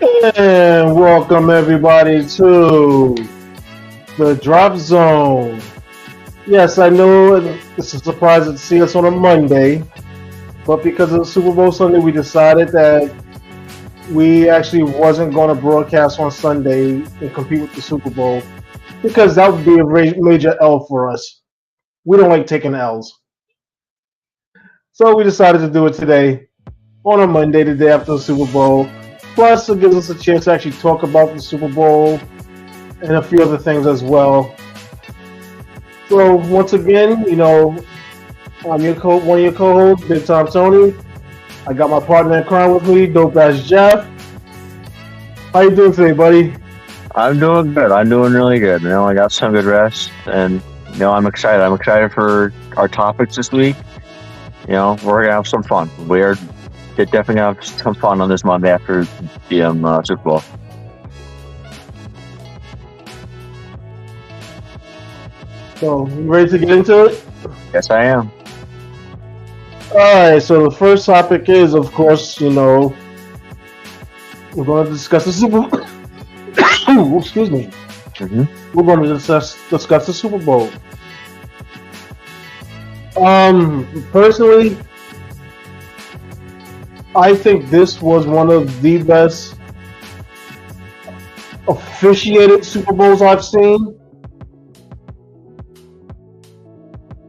And welcome everybody to the Drop Zone. Yes, I know it's a surprise to see us on a Monday, but because of the Super Bowl Sunday, we decided that we actually wasn't going to broadcast on Sunday and compete with the Super Bowl because that would be a major L for us. We don't like taking L's. So we decided to do it today on a Monday, the day after the Super Bowl. Plus, it gives us a chance to actually talk about the Super Bowl and a few other things as well. So once again, I'm one of your co-hosts, Big Tom Tony. I got my partner in crime with me, Dope Ass Jeff. How you doing today, buddy? I'm doing good. I'm doing really good. I got some good rest, and I'm excited. I'm excited for our topics this week. We're gonna have some fun. We're definitely gonna have some fun on this Monday after the Super Bowl. So, you ready to get into it? Yes, I am. All right. So the first topic is, of course, we're going to discuss the Super. Excuse me. Mm-hmm. We're going to discuss the Super Bowl. Personally, I think this was one of the best officiated Super Bowls I've seen.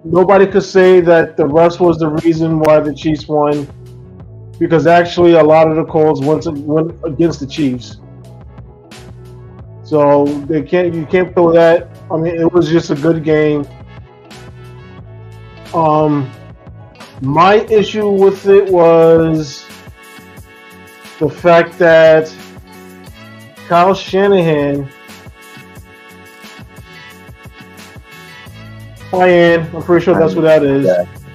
Nobody could say that the refs was the reason why the Chiefs won, because actually a lot of the calls went against the Chiefs. So you can't throw that. I mean, it was just a good game. My issue with it was the fact that Kyle Shanahan, I'm pretty sure that's what that is.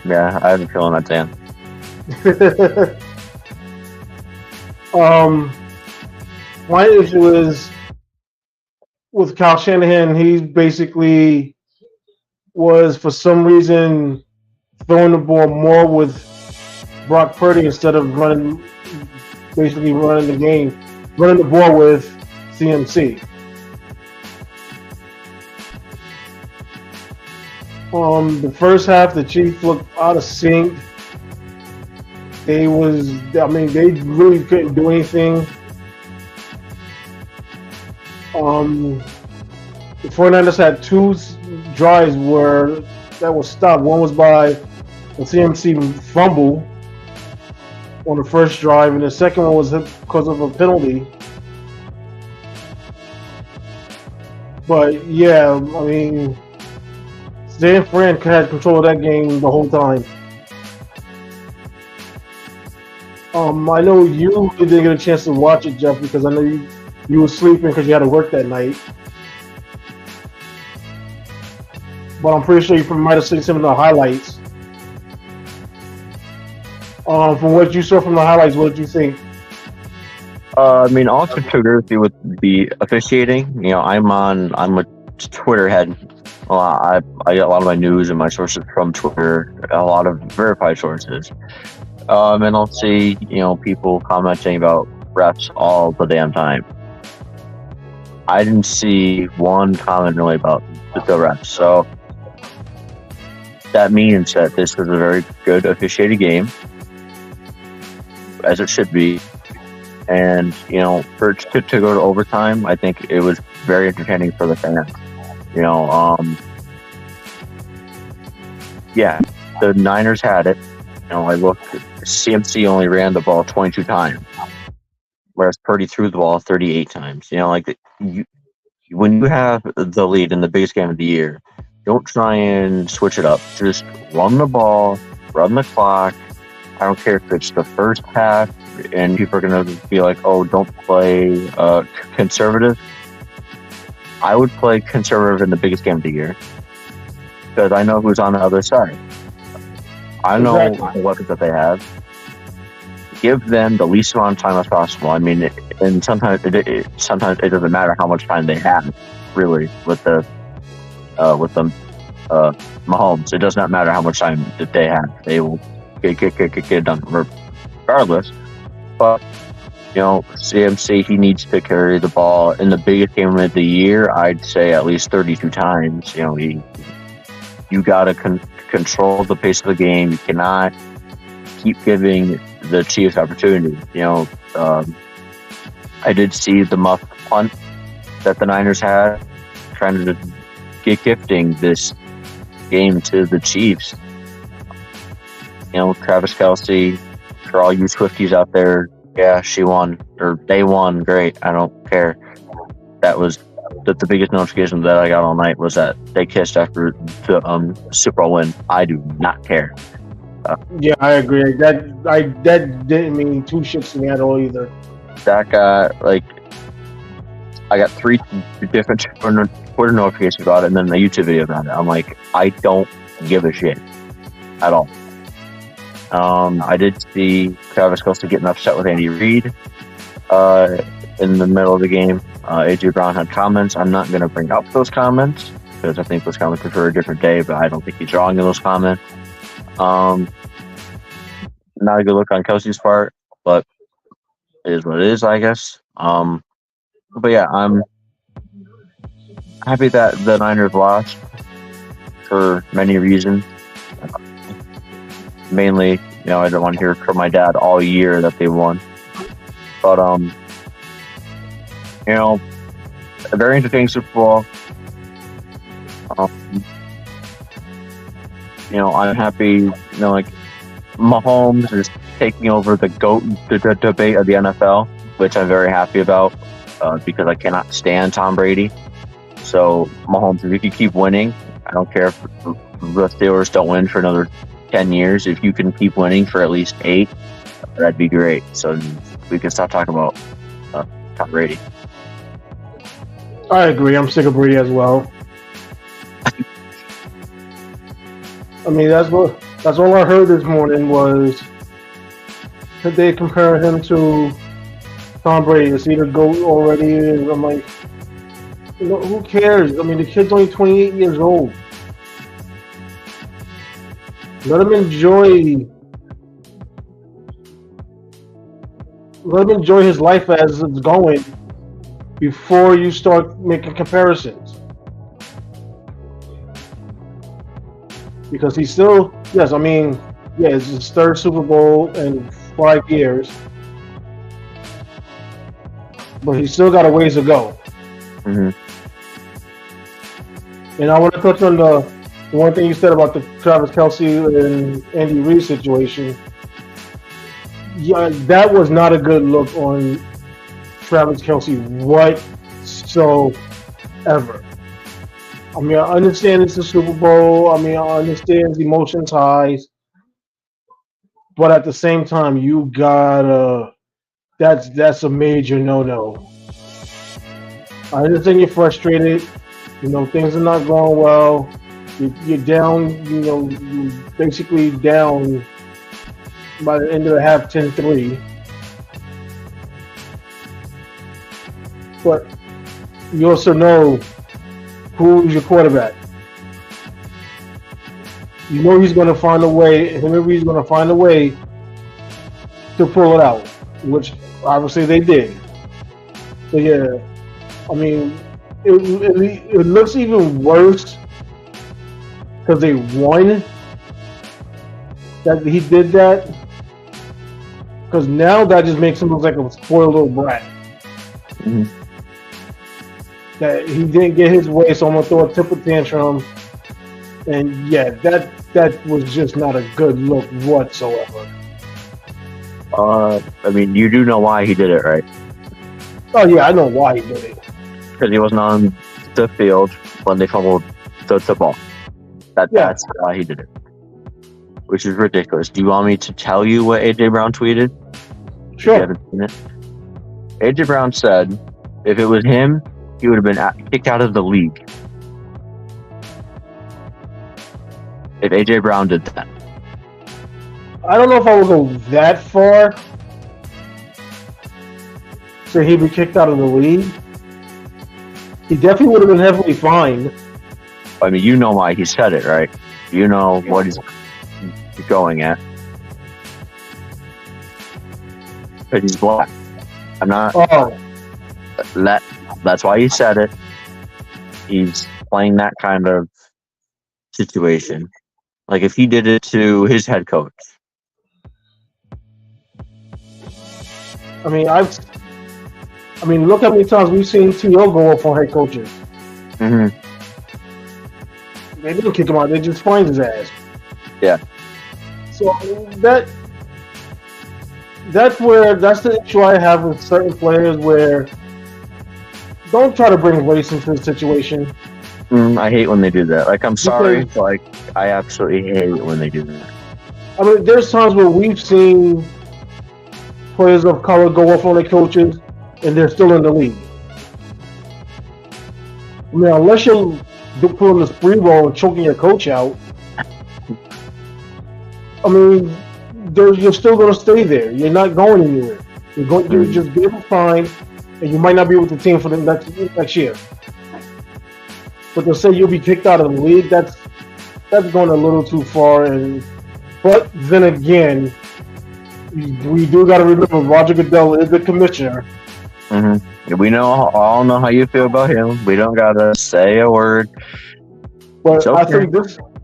Yeah, I have a feeling that's Dan. My issue is with Kyle Shanahan. He basically was, for some reason, throwing the ball more with Brock Purdy instead of running the game, running the ball with CMC. The first half, the Chiefs looked out of sync. They really couldn't do anything. The 49ers had two drives that was stopped. One was by a CMC fumble on the first drive, and the second one was because of a penalty. But yeah, I mean, San Fran had control of that game the whole time. I know you didn't get a chance to watch it, Jeff, because I know you were sleeping because you had to work that night. But I'm pretty sure you might have seen some of the highlights. From what you saw from the highlights, what did you think? I'll have to agree with the officiating. I'm a Twitter head. I get a lot of my news and my sources from Twitter, a lot of verified sources. And I'll see, people commenting about refs all the damn time. I didn't see one comment really about the refs. So that means that this was a very good officiated game, as it should be. And, for it to go to overtime, I think it was very entertaining for the fans. Yeah, the Niners had it. I looked, CMC only ran the ball 22 times, whereas Purdy threw the ball 38 times. When you have the lead in the biggest game of the year, don't try and switch it up. Just run the ball, run the clock. I don't care if it's the first half and people are going to be like, oh, don't play conservative. I would play conservative in the biggest game of the year because I know who's on the other side. I know the weapons that they have. Give them the least amount of time as possible. I mean, and sometimes it doesn't matter how much time they have, really, with the Mahomes. It does not matter how much time that they have. They will get it done regardless. But CMC, he needs to carry the ball in the biggest game of the year. I'd say at least 32 times. You got to control the pace of the game. You cannot keep giving the Chiefs opportunity. I did see the muff punt that the Niners had, trying to get gifting this game to the Chiefs. Travis Kelce, for all you Swifties out there, yeah, she won, or they won. Great, I don't care. That was the biggest notification that I got all night was that they kissed after the Super Bowl win. I do not care. Yeah, I agree. That didn't mean two shits to me at all either. That got I got 3 different Twitter notifications about it, and then the YouTube video about it. I'm like, I don't give a shit at all. I did see Travis Kelce getting upset with Andy Reid in the middle of the game. AJ Brown had comments. I'm not going to bring up those comments because I think those comments are for a different day, but I don't think he's wrong in those comments. Not a good look on Kelce's part, but it is what it is, I guess. But yeah, I'm happy that the Niners lost for many reasons. Mainly, I didn't want to hear from my dad all year that they won. But, a very entertaining Super Bowl. I'm happy, Mahomes is taking over the GOAT debate of the NFL, which I'm very happy about because I cannot stand Tom Brady. So, Mahomes, if you can keep winning, I don't care if the Steelers don't win for another 10 years. If you can keep winning for at least 8, that'd be great. So we can stop talking about Tom Brady. I agree. I'm sick of Brady as well. I mean, that's all I heard this morning was that they compare him to Tom Brady. Is he the GOAT already? And I'm like, who cares? I mean, the kid's only 28 years old. Let him enjoy his life as it's going before you start making comparisons. Because he's still, yes, I mean, yeah, it's his 3rd Super Bowl in 5 years. But he's still got a ways to go. Mm-hmm. And I want to touch on the one thing you said about the Travis Kelce and Andy Reid situation. Yeah, that was not a good look on Travis Kelce whatsoever. I mean, I understand it's a Super Bowl. I mean, I understand the emotions high. But at the same time, you gotta. That's a major no-no. I understand you're frustrated. Things are not going well. You're down, you're basically down by the end of the half 10-3. But you also know who's your quarterback. You know he's going to find a way, him and Reed's going to find a way to pull it out, which obviously they did. So yeah, I mean, it looks even worse because they won that he did that, because now that just makes him look like a spoiled little brat. Mm-hmm. That he didn't get his way, so I'm gonna throw a temper tantrum, and yeah, that was just not a good look whatsoever. I mean, you do know why he did it, right? Oh yeah, I know why he did it. Because he wasn't on the field when they fumbled the ball. That's why he did it. Which is ridiculous. Do you want me to tell you what AJ Brown tweeted? Sure. If you haven't seen it. AJ Brown said, if it was him, he would have been kicked out of the league. If AJ Brown did that. I don't know if I would go that far. So he'd be kicked out of the league. He definitely would have been heavily fined. I mean, you know why he said it, right? You know what he's going at. Because he's black. I'm not. Oh, That's why he said it. He's playing that kind of situation. Like if he did it to his head coach. I mean, look how many times we've seen T.O. go off on head coaches. Mm-hmm. They didn't kick him out; they just fined his ass. Yeah. So that's the issue I have with certain players where don't try to bring race into the situation. I hate when they do that. Like, I'm sorry, like I absolutely hate when they do that. I mean, there's times where we've seen players of color go off on their coaches, and they're still in the league. I mean, unless you're pulling the spree roll and choking your coach out, I mean, you're still going to stay there. You're not going anywhere. You're just getting fined, and you might not be with the team for the next year. But to say you'll be kicked out of the league, that's going a little too far. But then again, we do got to remember Roger Goodell is the commissioner. Mm-hmm. We all know how you feel about him. We don't gotta say a word. But okay. I think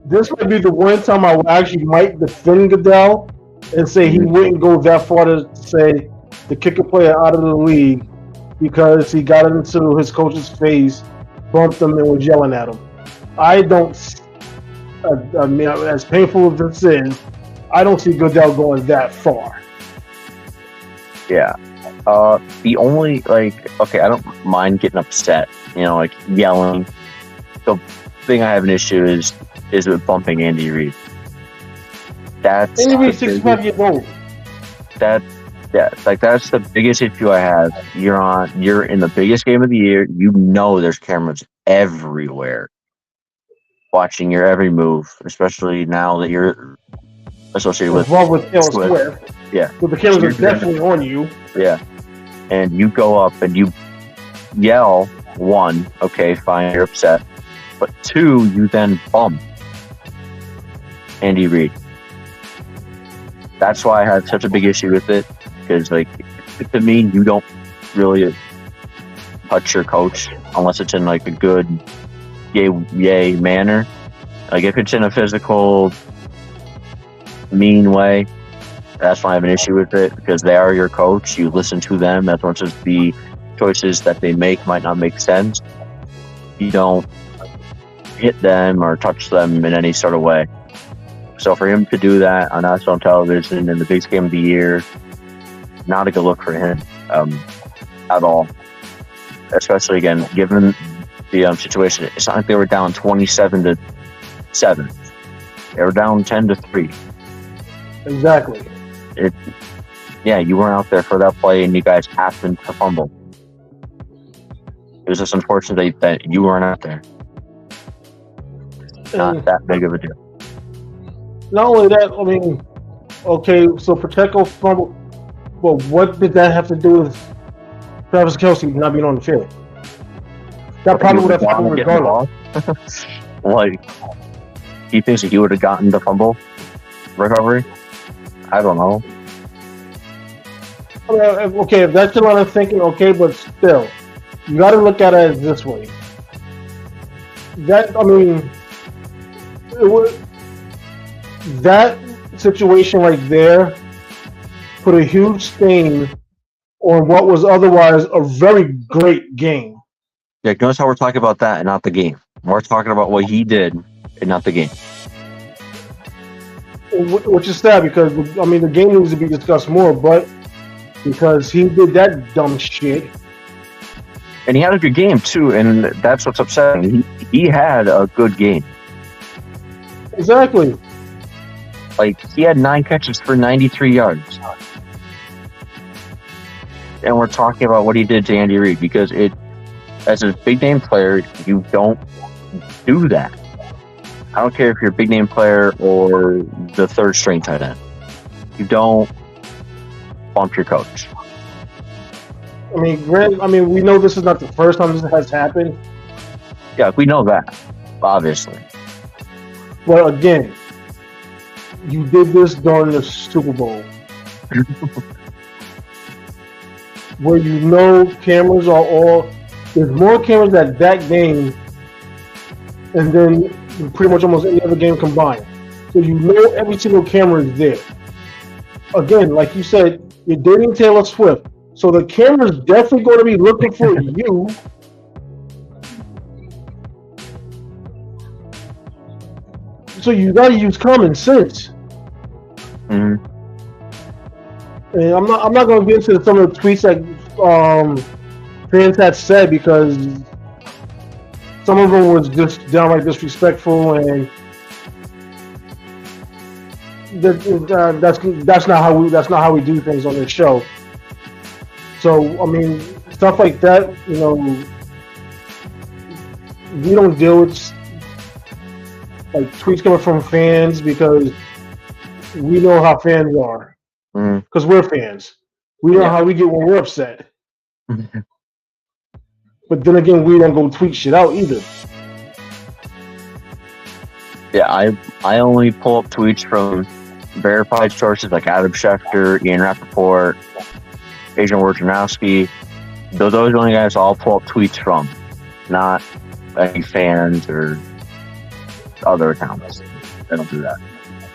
this might be the one time I actually might defend Goodell and say he wouldn't go that far to say to kick a player out of the league because he got into his coach's face, bumped him, and was yelling at him. I don't. I mean, as painful as this is, I don't see Goodell going that far. Yeah. The only, okay, I don't mind getting upset, like yelling. The thing I have an issue is with bumping Andy Reid. Andy Reid's 65 years old. That's the biggest issue I have. You're in the biggest game of the year. There's cameras everywhere watching your every move, especially now that you're associated with Taylor Swift. Yeah. So the cameras are definitely on you. Yeah. And you go up and you yell, one, okay, fine, you're upset. But two, you then bump Andy Reid. That's why I had such a big issue with it. Because, to me, you don't really touch your coach unless it's in, a good yay manner. Like, if it's in a physical, mean way, that's why I have an issue with it, because they are your coach. You listen to them as much as the choices that they make might not make sense. You don't hit them or touch them in any sort of way. So for him to do that on national television in the biggest game of the year, not a good look for him at all. Especially, again, given the situation. It's not like they were down 27-7. They were down 10-3. Exactly. You weren't out there for that play, and you guys happened to fumble. It was just unfortunate that you weren't out there. Not that big of a deal. Not only that, I mean, okay, so Pacheco fumbled, but what did that have to do with Travis Kelce not being on the field? That probably would have happened regardless. He thinks that he would have gotten the fumble recovery? I don't know. Okay, if that's your line of thinking, okay, but still, you got to look at it this way. That situation right there put a huge stain on what was otherwise a very great game. Yeah, notice how we're talking about that and not the game. We're talking about what he did and not the game. Which is sad because, the game needs to be discussed more, but because he did that dumb shit. And he had a good game, too, and that's what's upsetting. He had a good game. Exactly. He had 9 catches for 93 yards. And we're talking about what he did to Andy Reid, because as a big-name player, you don't do that. I don't care if you're a big-name player or the third-string tight end. You don't bump your coach. We know this is not the first time this has happened. Yeah, we know that, obviously. Well, again, you did this during the Super Bowl. where cameras are all. There's more cameras at that game, and then pretty much almost any other game combined. So every single camera is there. Again, like you said, you're dating Taylor Swift, so the camera's definitely going to be looking for you. So you got to use common sense. Mm-hmm. And I'm not going to get into some of the tweets that fans had said, because some of them was just downright disrespectful, and that's not how we do things on this show. So I mean, stuff like that, we don't deal with like tweets coming from fans, because we know how fans are. Because we're fans. We know how we get when we're upset. But then again, we don't go tweet shit out either. Yeah, I only pull up tweets from verified sources like Adam Schefter, Ian Rappaport, Adrian Wojnarowski. Those are the only guys I'll pull up tweets from, not any fans or other accounts. I don't do that.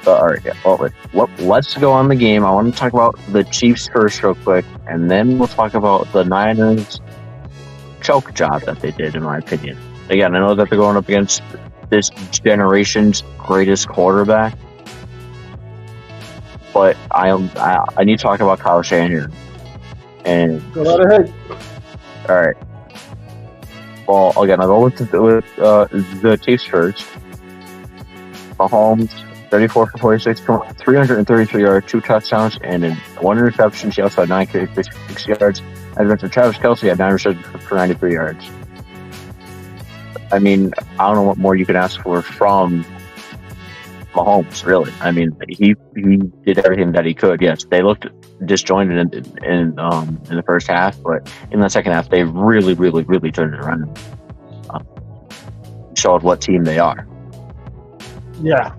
But, all right, yeah. Well, let's go on the game. I want to talk about the Chiefs first real quick, and then we'll talk about the Niners' choke job that they did, in my opinion. Again, I know that they're going up against this generation's greatest quarterback, but I need to talk about Kyle Shanahan here. And go right ahead. All right. Well, again, I'll go with the Chiefs first. Mahomes, 34 for 46, 333 yards, 2 touchdowns, and 1 interception. She also had 9 carries, 66 yards. And then Travis Kelce had 9 receptions for 93 yards. I mean, I don't know what more you could ask for from Mahomes, really. I mean, he did everything that he could. Yes, they looked disjointed in the first half, but in the second half, they really, really, really turned it around. Showed what team they are. Yeah.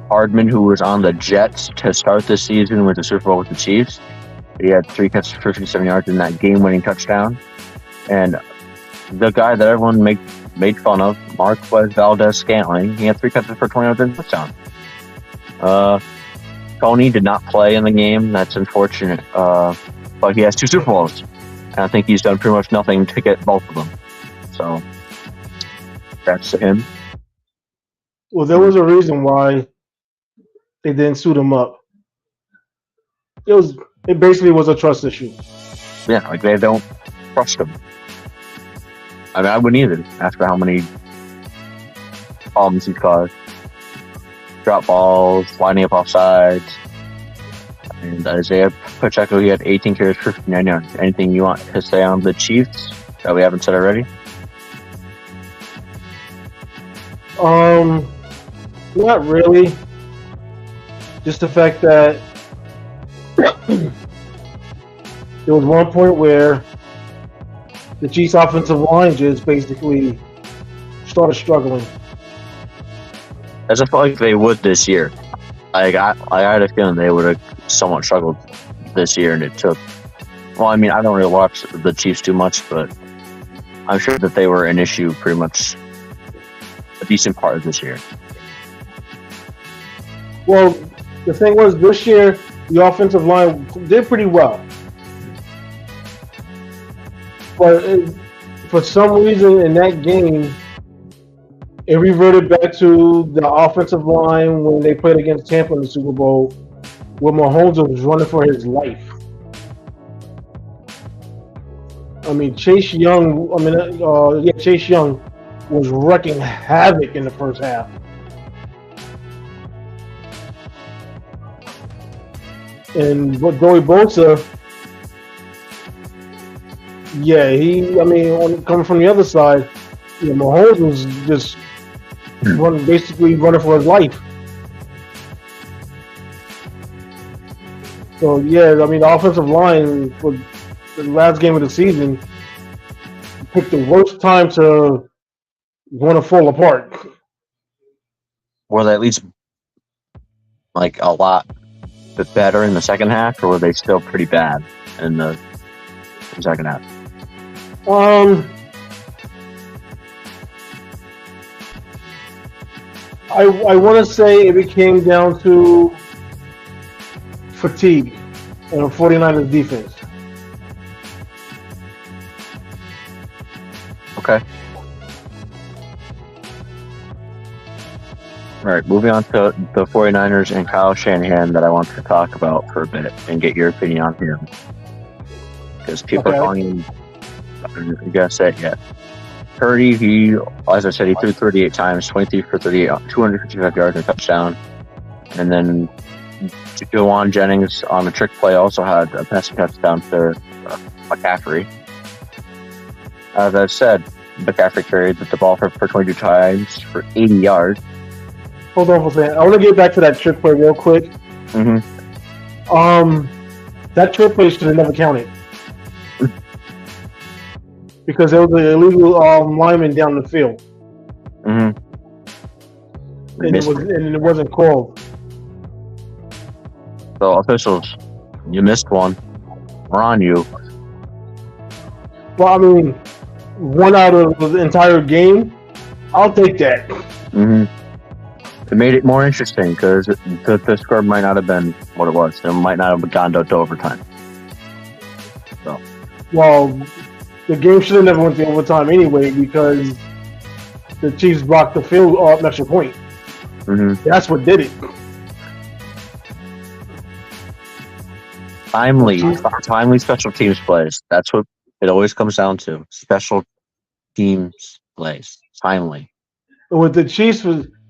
Hardman, who was on the Jets to start this season with the Super Bowl with the Chiefs, he had 3 catches for 57 yards in that game-winning touchdown. And the guy that everyone made fun of, Marquez Valdez-Scantling, he had 3 catches for 20 yards in the touchdown. Tony did not play in the game. That's unfortunate. But he has 2 Super Bowls. And I think he's done pretty much nothing to get both of them. So, that's to him. Well, there was a reason why they didn't suit him up. It basically was a trust issue. Yeah, like they don't trust him. I mean, I wouldn't either after how many problems he's caused. Drop balls, lining up off sides. And Isaiah Pacheco, he had 18 carries for 59 yards. Anything you want to say on the Chiefs that we haven't said already? Not really. Just the fact that there was one point where the Chiefs' offensive line just basically started struggling. As I felt like they would this year. I had a feeling they would have somewhat struggled this year, and it took. Well, I mean, I don't really watch the Chiefs too much, but I'm sure that they were an issue pretty much a decent part of this year. Well, the thing was, this year the offensive line did pretty well, but for some reason in that game, it reverted back to the offensive line when they played against Tampa in the Super Bowl, where Mahomes was running for his life. I mean, Chase Young was wrecking havoc in the first half. And Joey Bosa, coming from the other side, Mahomes was just basically running for his life. So, the offensive line for the last game of the season picked the worst time to want to fall apart. Or at least, like, a lot bit better in the second half, or were they still pretty bad in the second half? I want to say it became down to fatigue and 49ers defense. Okay. All right, moving on to the 49ers and Kyle Shanahan that I want to talk about for a bit and get your opinion on him. Because people are calling him, I'm going to say it yet. Purdy, he, as I said, he threw 38 times, 23 for 38, 255 yards and a touchdown. And then Jawan Jennings on a trick play also had a passing touchdown to McCaffrey. As I said, McCaffrey carried the ball for 22 times for 80 yards. Hold on for a second. I want to get back to that trick play real quick. Mm-hmm. That trick play should have never counted. Because there was an illegal lineman down the field. Mm-hmm. And it wasn't called. So, officials, you missed one. We're on you. Well, I mean, one out of the entire game, I'll take that. Mm-hmm. It made it more interesting because the score might not have been what it was. It might not have gone to overtime. So. Well, the game should have never went to overtime anyway because the Chiefs blocked the field off extra point. Mm-hmm. That's what did it. Timely special teams plays. That's what it always comes down to. Special teams plays. Timely. With the Chiefs,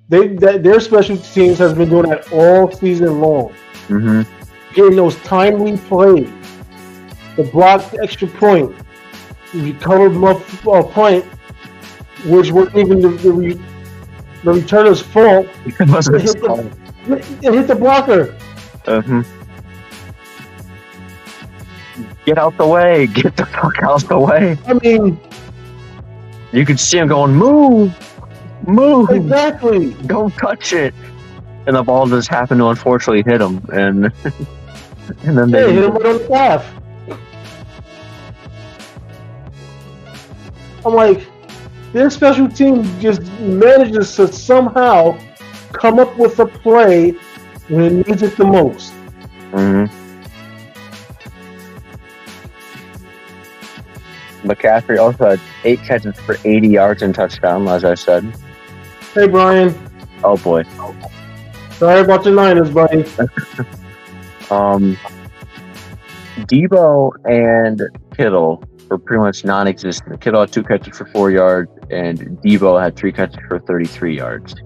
their special teams has been doing that all season long. Mm-hmm. Getting those timely plays. The blocked extra point. Recovered point, which wasn't even the returner's fault. It wasn't his fault. It hit the blocker. Mm-hmm. Get out the way. Get the fuck out the way. I mean, you could see him going, move. Exactly. Don't touch it. And the ball just happened to unfortunately hit him. And then they hit him right on the calf. I'm like, their special team just manages to somehow come up with a play when it needs it the most. Mm-hmm. McCaffrey also had 8 catches for 80 yards and touchdown, as I said. Hey, Brian. Oh, boy. Sorry about your Niners, buddy. Debo and Kittle were pretty much non-existent. Kittle had 2 catches for 4 yards, and Debo had 3 catches for 33 yards.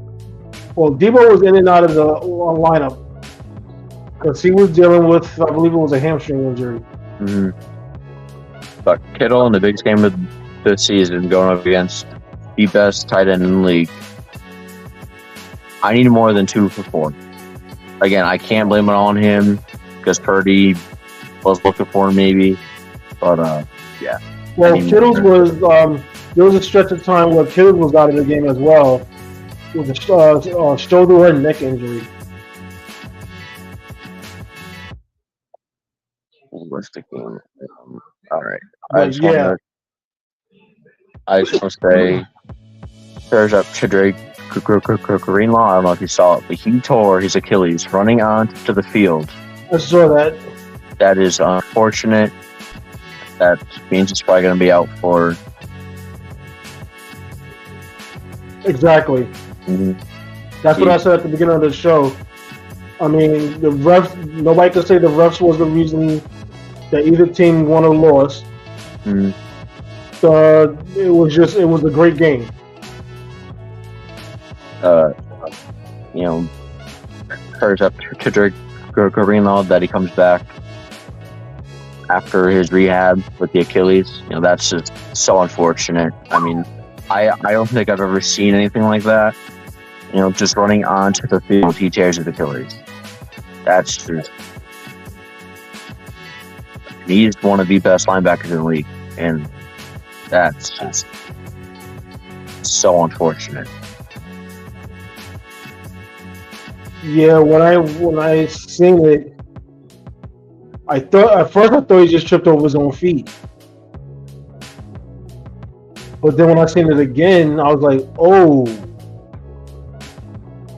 Well, Debo was in and out of the lineup because he was dealing with, I believe it was a hamstring injury. Mm-hmm. But Kittle in the biggest game of the season going up against the best tight end in the league. I need more than 2 for 4. Again, I can't blame it on him because Purdy was looking for him maybe. But, yeah. Well, Kittle's was, there was a stretch of time where Kittle was out of the game as well with a shoulder and neck injury. What's the game? All right. I just want to say, there's up to Drake Greenlaw. I don't know if you saw it, but he tore his Achilles running onto the field. I saw that. That is unfortunate. That means it's probably going to be out for. Exactly. Mm-hmm. That's what I said at the beginning of the show. I mean, the refs. Nobody could say the refs was the reason that either team won or lost. Mm-hmm. It was a great game. Prayers up to Drake Greenlaw that he comes back after his rehab with the Achilles. That's just so unfortunate. I mean, I don't think I've ever seen anything like that. Just running onto the field, he tears his Achilles. That's just. He's one of the best linebackers in the league, and that's just so unfortunate. Yeah, when I seen it, I thought at first I thought he just tripped over his own feet, but then when I seen it again, I was like, oh,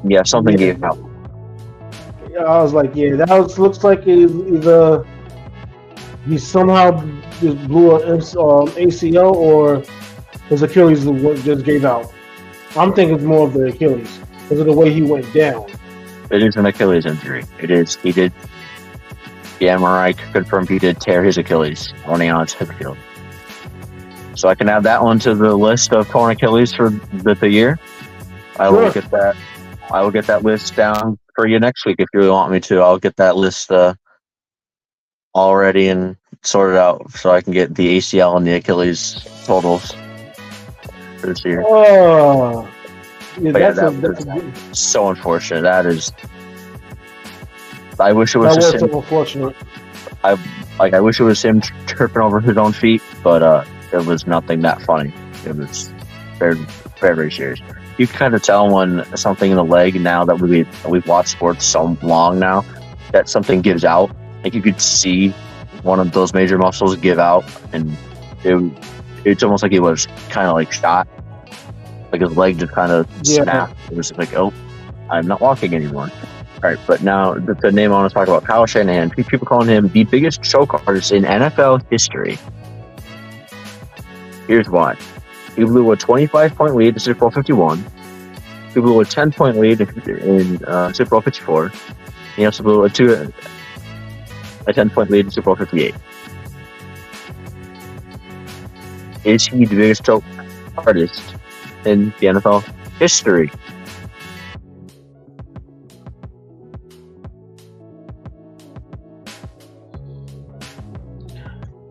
Yeah, something yeah. gave out. I was like, yeah, that looks like either he somehow just blew an ACL or his Achilles just gave out. I'm thinking it's more of the Achilles because of the way he went down. It is an Achilles injury. It is. He did. The MRI confirmed he did tear his Achilles running on his hip field. So I can add that one to the list of torn Achilles for the year. I will get that. I will get that list down for you next week if you really want me to. I'll get that list all ready and sorted out so I can get the ACL and the Achilles totals for this year. Oh, yeah, that's so unfortunate. That is. I wish it was so unfortunate. I wish it was him tripping over his own feet, but it was nothing that funny. It was very, very, very serious. You can kind of tell when something in the leg, now that we've watched sports so long now, that something gives out. Like you could see one of those major muscles give out, and it's almost like he was kind of like shot. Like his leg just kind of snapped. It was like, oh, I'm not walking anymore. All right, but now the name I want to talk about, Kyle Shanahan. People calling him the biggest choke artist in NFL history. Here's why. He blew a 25-point lead to Super Bowl 51. He blew a 10-point lead in Super Bowl 54. He also blew a 10-point lead in Super Bowl 58. Is he the biggest choke artist in the NFL history?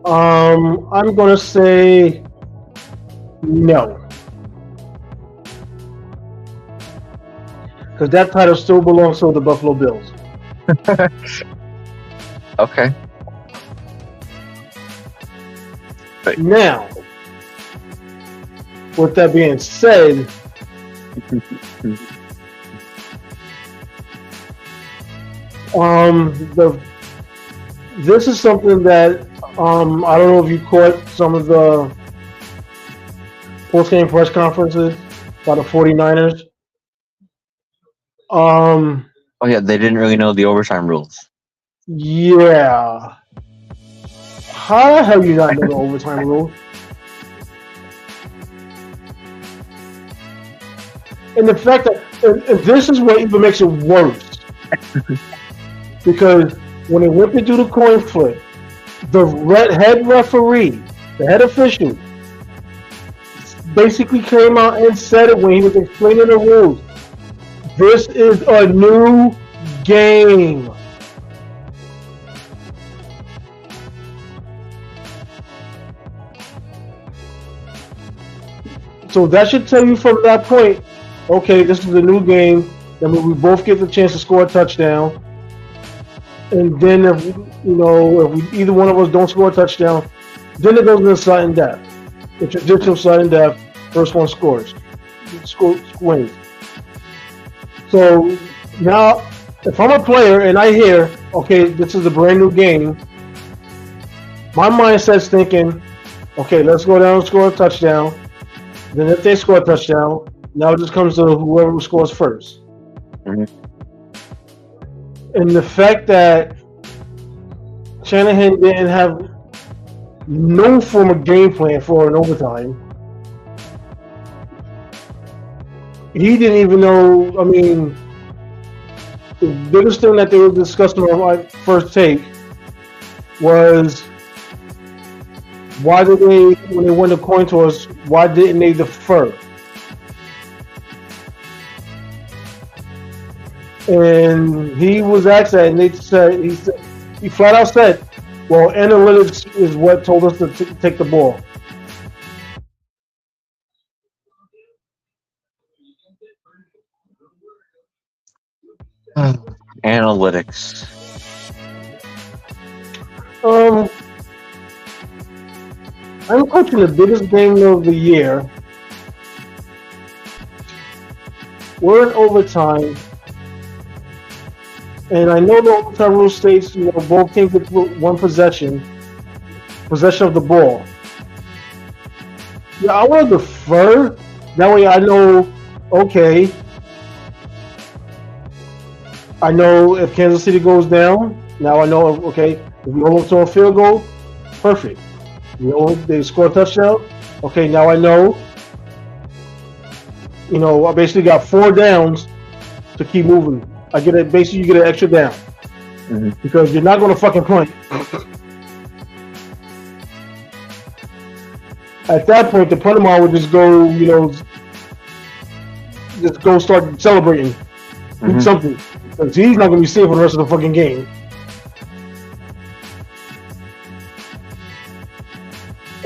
I'm gonna say no, because that title still belongs to the Buffalo Bills. Okay. But now, with that being said, this is something that I don't know if you caught some of the post-game press conferences by the 49ers. Oh yeah, they didn't really know the overtime rules. Yeah. How the hell you not know the overtime rule? And the fact that and this is what even makes it worse. Because when they went to do the coin flip, the head referee, the head official, basically came out and said it when he was explaining the rules. This is a new game. So that should tell you from that point, okay, this is a new game. That means we both get the chance to score a touchdown. And then if either one of us don't score a touchdown, then it goes into sudden death. The traditional sudden death, first one scores. Wins. So now, if I'm a player and I hear, okay, this is a brand new game, my mindset's thinking, okay, let's go down and score a touchdown. Then if they score a touchdown, now it just comes to whoever scores first. Mm-hmm. And the fact that Shanahan didn't have no form of game plan for an overtime, he didn't even know. I mean, the biggest thing that they were discussing on my first take was why did they, when they won the coin toss, why didn't they defer? And he was asked that, and he flat out said, "Well, analytics is what told us to take the ball." Analytics. I'm coaching the biggest game of the year. We're in overtime. And I know the overtime rule states, both teams get one possession of the ball. Yeah, I want to defer. That way, I know. Okay, I know if Kansas City goes down. Now I know. Okay, if we hold to a field goal, perfect. They score a touchdown. Okay, now I know. I basically got 4 downs to keep moving. I get it. Basically, you get an extra down because you're not going to fucking punt. At that point, the punter would just go, just go start celebrating, something, because he's not going to be safe for the rest of the fucking game.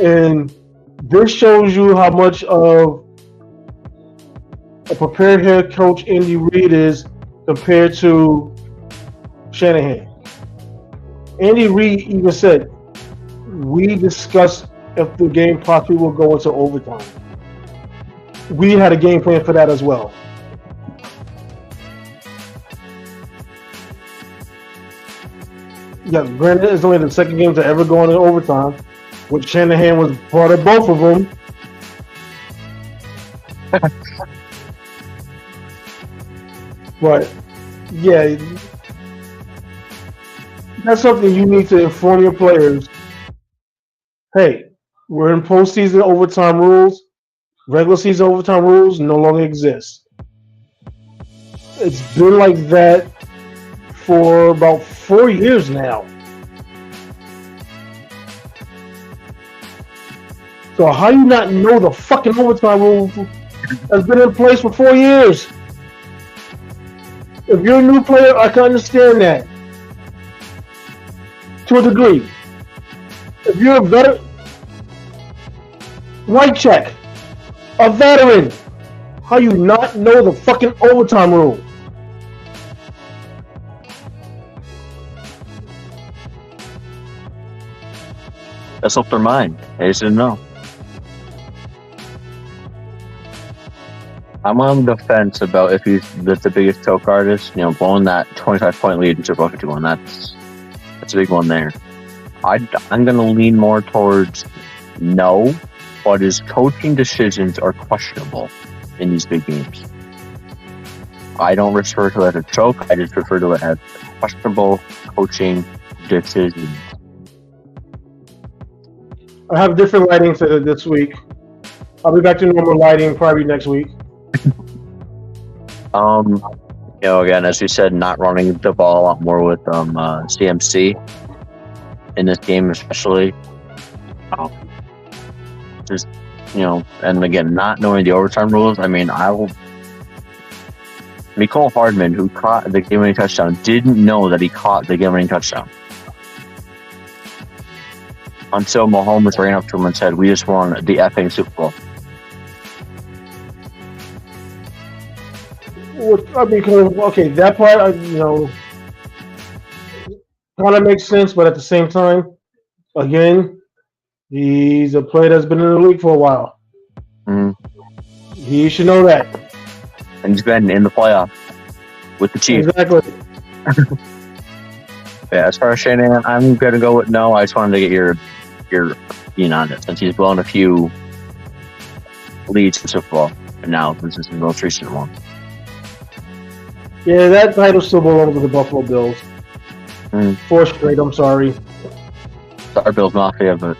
And this shows you how much of a prepared head coach Andy Reid is compared to Shanahan. Andy Reid even said, we discussed if the game possibly will go into overtime. We had a game plan for that as well. Yeah, granted, it's only the second game to ever go into overtime, which Shanahan was part of both of them. But, yeah, that's something you need to inform your players. Hey, we're in postseason overtime rules. Regular season overtime rules no longer exist. It's been like that for about 4 years now. So how you not know the fucking overtime rule has been in place for 4 years? If you're a new player, I can understand that to a degree. If you're a veteran, white check, a veteran, how you not know the fucking overtime rule? That's up their mind. They just didn't know. I'm on the fence about if he's the biggest choke artist. Blowing that 25-point lead in Super Bowl 51. That's a big one there. I'm going to lean more towards no, but his coaching decisions are questionable in these big games. I don't refer to it as a choke. I just refer to it as questionable coaching decisions. I have different lighting for this week. I'll be back to normal lighting probably next week. Again, as you said, not running the ball a lot more with CMC in this game, especially. Just and again, not knowing the overtime rules. I mean, Mecole Hardman, who caught the game-winning touchdown, didn't know that he caught the game-winning touchdown until Mahomes ran up to him and said, "We just won the effing Super Bowl." I mean, okay, that part, kind of makes sense, but at the same time, again, he's a player that's been in the league for a while. He should know that. And he's been in the playoffs with the Chiefs. Exactly. Yeah, as far as Shanahan, I'm going to go with no. I just wanted to get your opinion on it, since he's blown a few leads in Super Bowl, and now this is the most recent one. Yeah, that title still belongs to the Buffalo Bills. 4 straight, I'm sorry. It's our Bills Mafia, but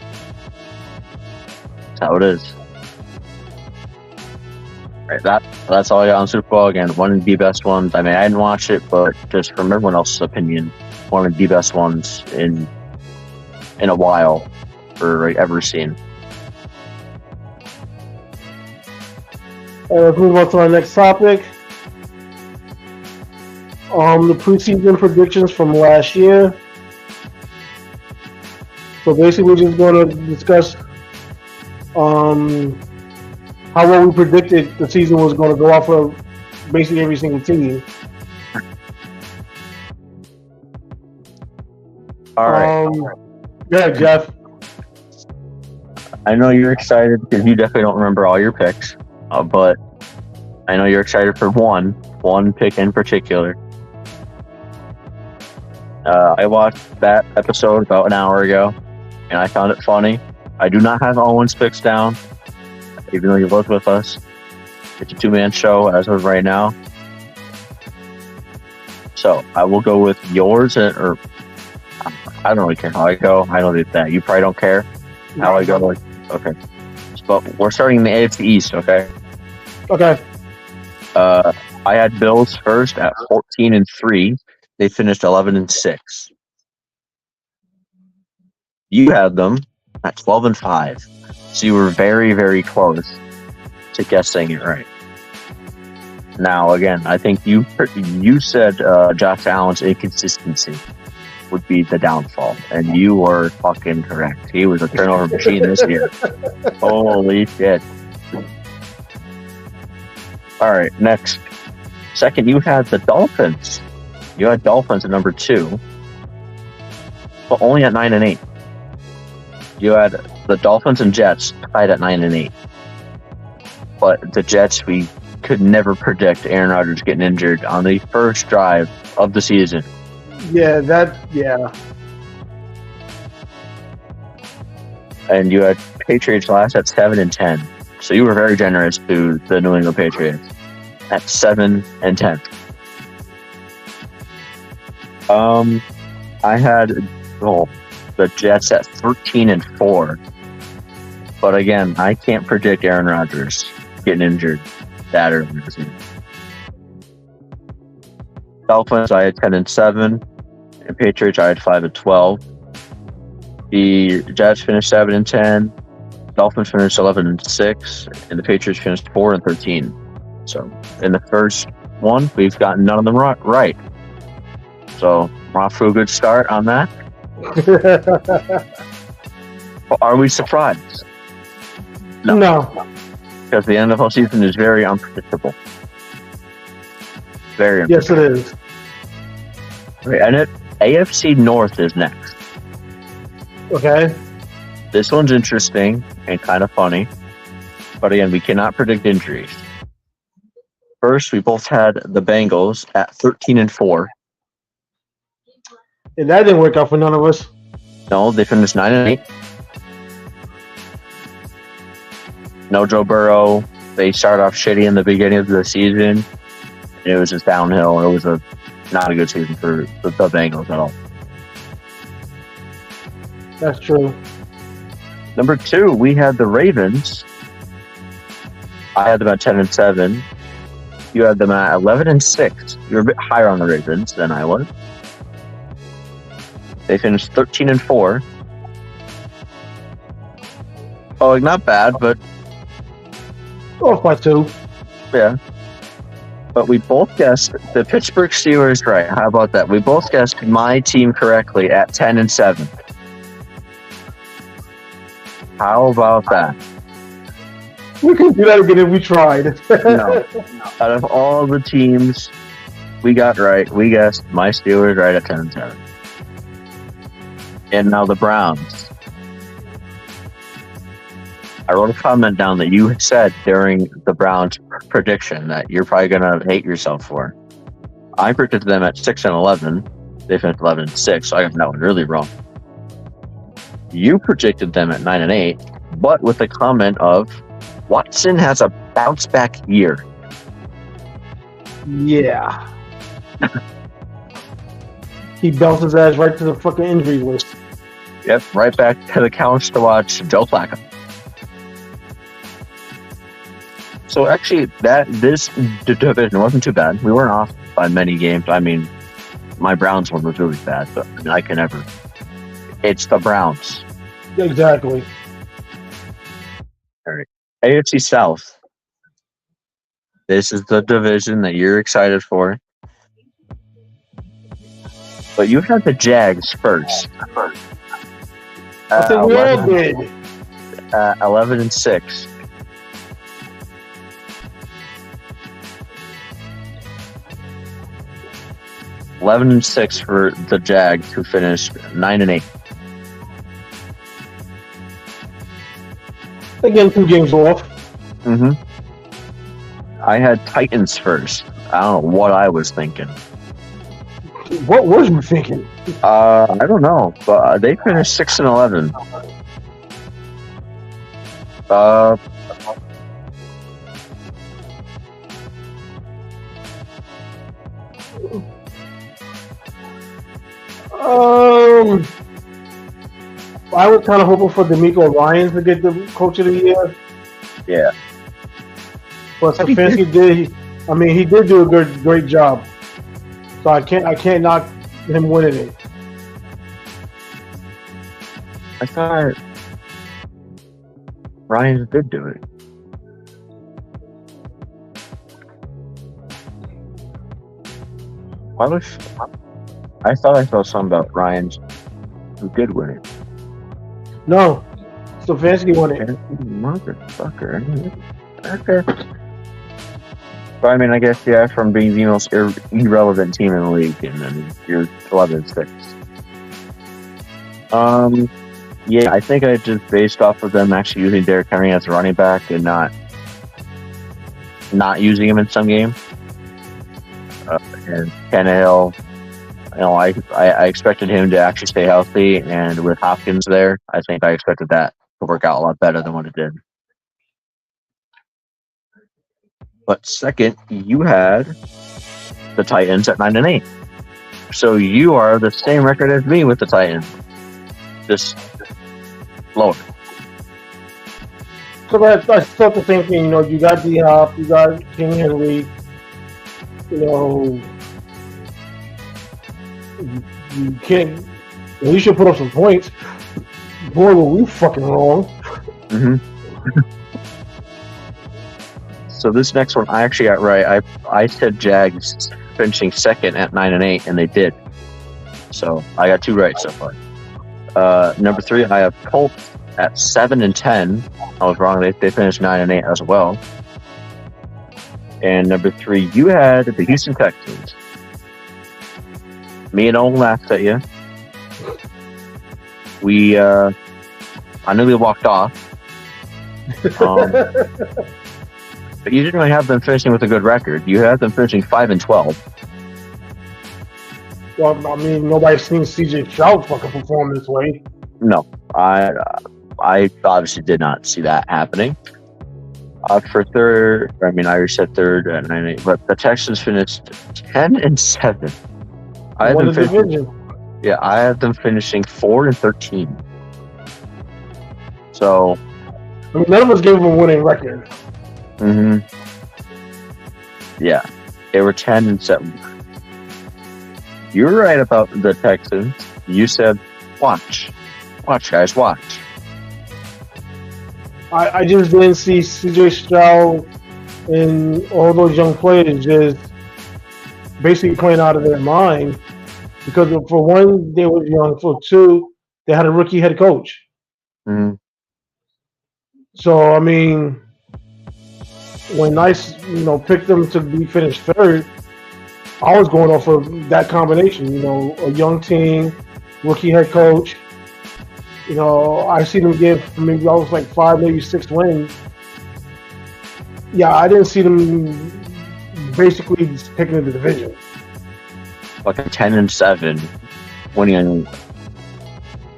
that's how it is. Right, that's all I got on Super Bowl. Again, one of the best ones. I mean, I didn't watch it, but just from everyone else's opinion, one of the best ones in a while for ever seen. Let's move on to our next topic. The preseason predictions from last year. So basically, we're just going to discuss how well we predicted the season was going to go off of basically every single team. All right. Yeah, Jeff. I know you're excited because you definitely don't remember all your picks, but I know you're excited for one pick in particular. I watched that episode about an hour ago, and I found it funny. I do not have Owen's picks down, even though he was with us. It's a two-man show as of right now. So I will go with yours, or I don't really care how I go. I don't do that. You probably don't care how I go. Okay. But we're starting in the AFC East, okay? Okay. I had Bills first at 14-3. They finished 11-6. You had them at 12-5. So you were very, very close to guessing it right. Now, again, I think you said Josh Allen's inconsistency would be the downfall, and you were fucking correct. He was a turnover machine this year. Holy shit. All right, next. Second, you had the Dolphins. You had Dolphins at number 2, but only at 9-8. You had the Dolphins and Jets tied at 9-8. But the Jets, we could never predict Aaron Rodgers getting injured on the first drive of the season. Yeah. And you had Patriots last at 7-10. So you were very generous to the New England Patriots at 7-10. I had the Jets at 13-4. But again, I can't predict Aaron Rodgers getting injured that early this season. Dolphins, I had 10-7. And Patriots, I had 5-12. The Jets finished 7-10. Dolphins finished 11-6, and the Patriots finished 4-13. So in the first one, we've gotten none of them right. So we're off to a good start on that. Are we surprised? No. Because the NFL season is very unpredictable. Very unpredictable. Yes, it is. Right, and AFC North is next. Okay. This one's interesting and kind of funny. But again, we cannot predict injuries. First, we both had the Bengals at 13-4. And that didn't work out for none of us. No, they finished 9-8. No Joe Burrow. They started off shitty in the beginning of the season. It was just downhill. It was not a good season for the Bengals at all. That's true. Number 2, we had the Ravens. I had them at 10-7. You had them at 11-6. You were a bit higher on the Ravens than I was. They finished 13-4. Oh, not bad, but Off by 2. yeah. But we both guessed the Pittsburgh Steelers right. How about that? We both guessed my team correctly at 10-7. How about that? We couldn't do that again if we tried. No. Out of all the teams we got right, we guessed my Steelers right at 10-7. And now the Browns. I wrote a comment down that you said during the Browns prediction that you're probably going to hate yourself for. I predicted them at 6-11. They finished 11-6, so I got that one really wrong. You predicted them at 9-8, but with the comment of Watson has a bounce back year. Yeah. He belts his ass right to the fucking injury list. Yep, right back to the couch to watch Joe Flacco. So actually, this division wasn't too bad. We weren't off by many games. I mean, my Browns one was really bad, but I mean, I can never. It's the Browns. Exactly. All right. AFC South. This is the division that you're excited for. But you had the Jags first. I think we all did. 11-6. 11-6 for the Jags, who finished 9-8. Again, 2 games off. Mm-hmm. I had Titans first. I don't know what I was thinking. What was you thinking? I don't know, but they finished 6-11. Uh, I was kind of hoping for D'Amico Ryans to get the Coach of the Year, yeah. but Stefanski did. I mean, he did do a great job. So I can't knock him winning it. I thought Ryan did do it. I thought I saw something about Ryan's who did win it. No, Stefanski won it. Motherfucker. Okay. But I mean, I guess, yeah, from being the most irrelevant team in the league, and then you're 11-6. Yeah, I think I just based off of them actually using Derrick Henry as a running back and not using him in some games. And Tannehill, I expected him to actually stay healthy, and with Hopkins there, I think I expected that to work out a lot better than what it did. But second, you had the Titans at 9-8. So you are the same record as me with the Titans. Just lower. So I thought the same thing. You got D-Hop, you got King Henry. You can't. You should put up some points. Boy, were we fucking wrong. Mm-hmm. So this next one, I actually got right. I said Jags finishing second at 9-8, and they did. So I got 2 right so far. Number 3, I have Colts at 7-10. I was wrong. They finished 9-8 as well. And number 3, you had the Houston Texans. Me and Owen laughed at you. I knew we walked off. But you didn't really have them finishing with a good record. You had them finishing 5-12. Well, I mean, nobody's seen CJ Stroud fucking perform this way. No, I obviously did not see that happening. For third, I mean, I already said third at 9-8, but the Texans finished 10-7. I had them finishing 4-13. So, I mean, none of us gave them a winning record. Mm-hmm. Yeah, they were 10-7. You're right about the Texans. You said, watch, guys, watch. I just didn't see CJ Stroud and all those young players just basically playing out of their mind, because for one, they were young. For two, they had a rookie head coach. Mm-hmm. So I mean, when Nice picked them to be finished third, I was going off of that combination. A young team, rookie head coach. I see them give maybe I was like 5, maybe 6 wins. Yeah, I didn't see them basically taking the division. Like a 10-7, winning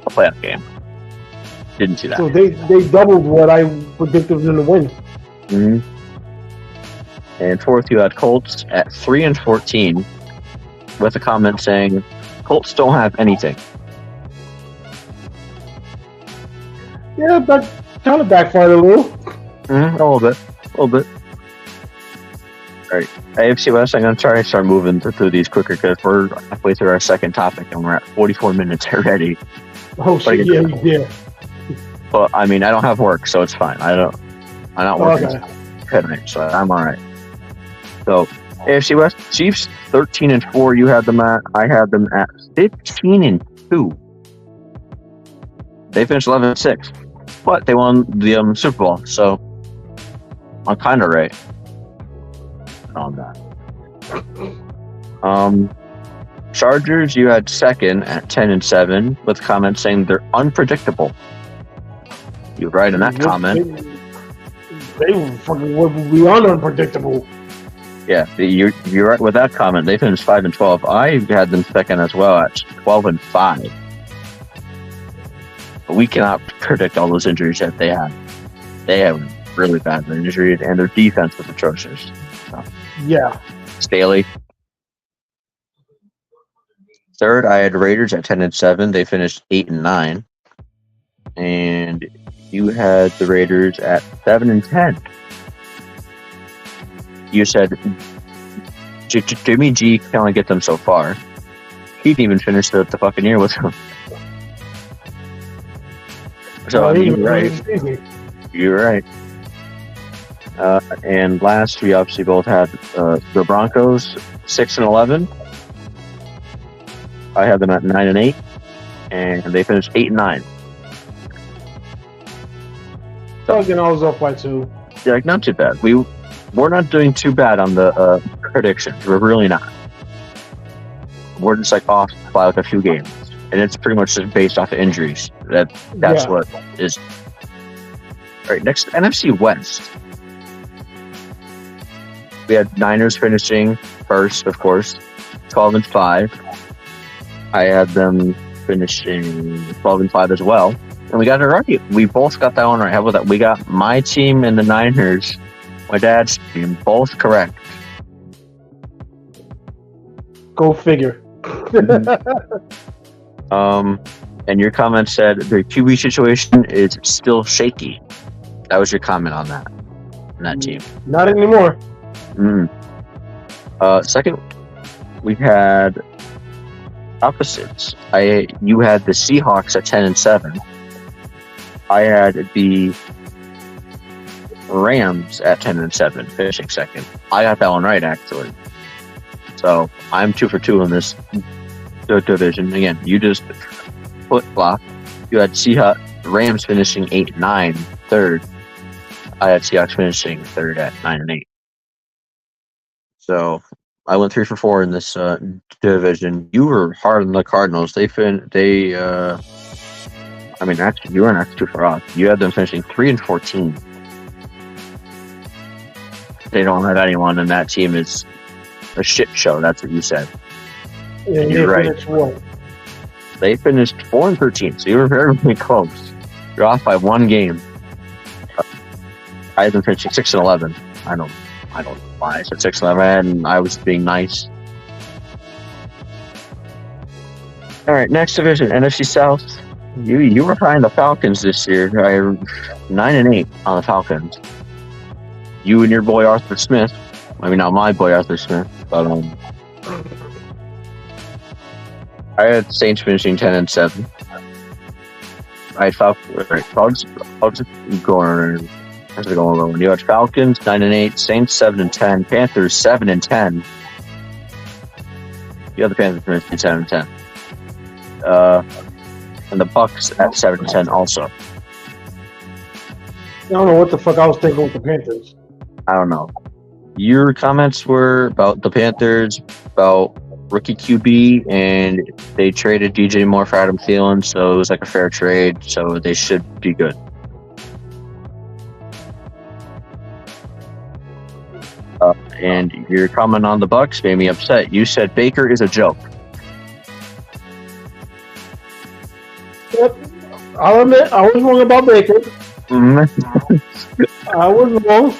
a playoff game. Didn't see that. So they doubled what I predicted them to win. Mm-hmm. And fourth, you had Colts at 3-14, with a comment saying, "Colts don't have anything." Yeah, that kind of backfired a little. Mm-hmm, a little bit. All right, AFC West. I'm gonna try to start moving through these quicker because we're halfway through our second topic and we're at 44 minutes already. Oh shit! Yeah. But I mean, I don't have work, so it's fine. I'm not working tonight, so I'm all right. So AFC West, Chiefs 13-4. You had them at. I had them at 15-2. They finished 11-6, but they won the Super Bowl, so I'm kind of right on that. Chargers, you had second at 10-7, with comments saying they're unpredictable. You're right in that comment. They were fucking beyond unpredictable. Yeah, you're right with that comment. They finished 5-12. I had them second as well at 12-5. But we cannot predict all those injuries that they have. They have really bad injuries, and their defense was atrocious. So. Yeah. Staley. Third, I had Raiders at 10-7. They finished 8-9. And you had the Raiders at 7-10. You said Jimmy G can only get them so far. He didn't even finish the fucking year with them. So, you're right. You're right. And last, we obviously both had the Broncos 6-11. I had them at 9-8, and they finished 8-9. So again, I was off by 2. Yeah, like, not too bad. We're not doing too bad on the predictions. We're really not. We're just like off by like a few games, and it's pretty much just based off of injuries. That's what is. All right, next NFC West. We had Niners finishing first, of course, 12-5. I had them finishing 12-5 as well, and we got it right. We both got that one right. How about that? We got my team and the Niners, my dad's team, both correct. Go figure. And your comment said the QB situation is still shaky. That was your comment on that team. Not anymore. Second, we had opposites. You had the Seahawks at 10-7. I had the Rams at 10-7, finishing second. I got that one right, actually. So I'm 2 for 2 in this division. Again, you just flip-flop. You had Rams finishing 8-9, third. I had Seahawks finishing third at 9-8. So I went 3 for 4 in this division. You were hard on the Cardinals. Actually, you weren't actually too far off. You had them finishing 3-14. They don't have anyone, and that team is a shit show. That's what you said. Yeah, you're right. They finished 4-13, so you were very, very close. You're off by 1 game. I had them finishing 6-11. I don't know why I said 6-11, and I was being nice. All right, next division, NFC South. You were high on the Falcons this year. I 9-8 on the Falcons. You and your boy Arthur Smith. I mean, not my boy Arthur Smith, but I had Saints finishing 10-7. I had Falcons. Right, I'll just go on. How's it going? You had Falcons 9-8, Saints 7-10, Panthers 7-10. The other Panthers finishing 7-10. And the Bucks at 7-10 also. I don't know what the fuck I was thinking with the Panthers. I don't know. Your comments were about the Panthers, about rookie QB, and they traded DJ Moore for Adam Thielen, so it was like a fair trade, so they should be good. And your comment on the Bucks made me upset. You said Baker is a joke. Yep. I'll admit, I was wrong about Baker. I was wrong.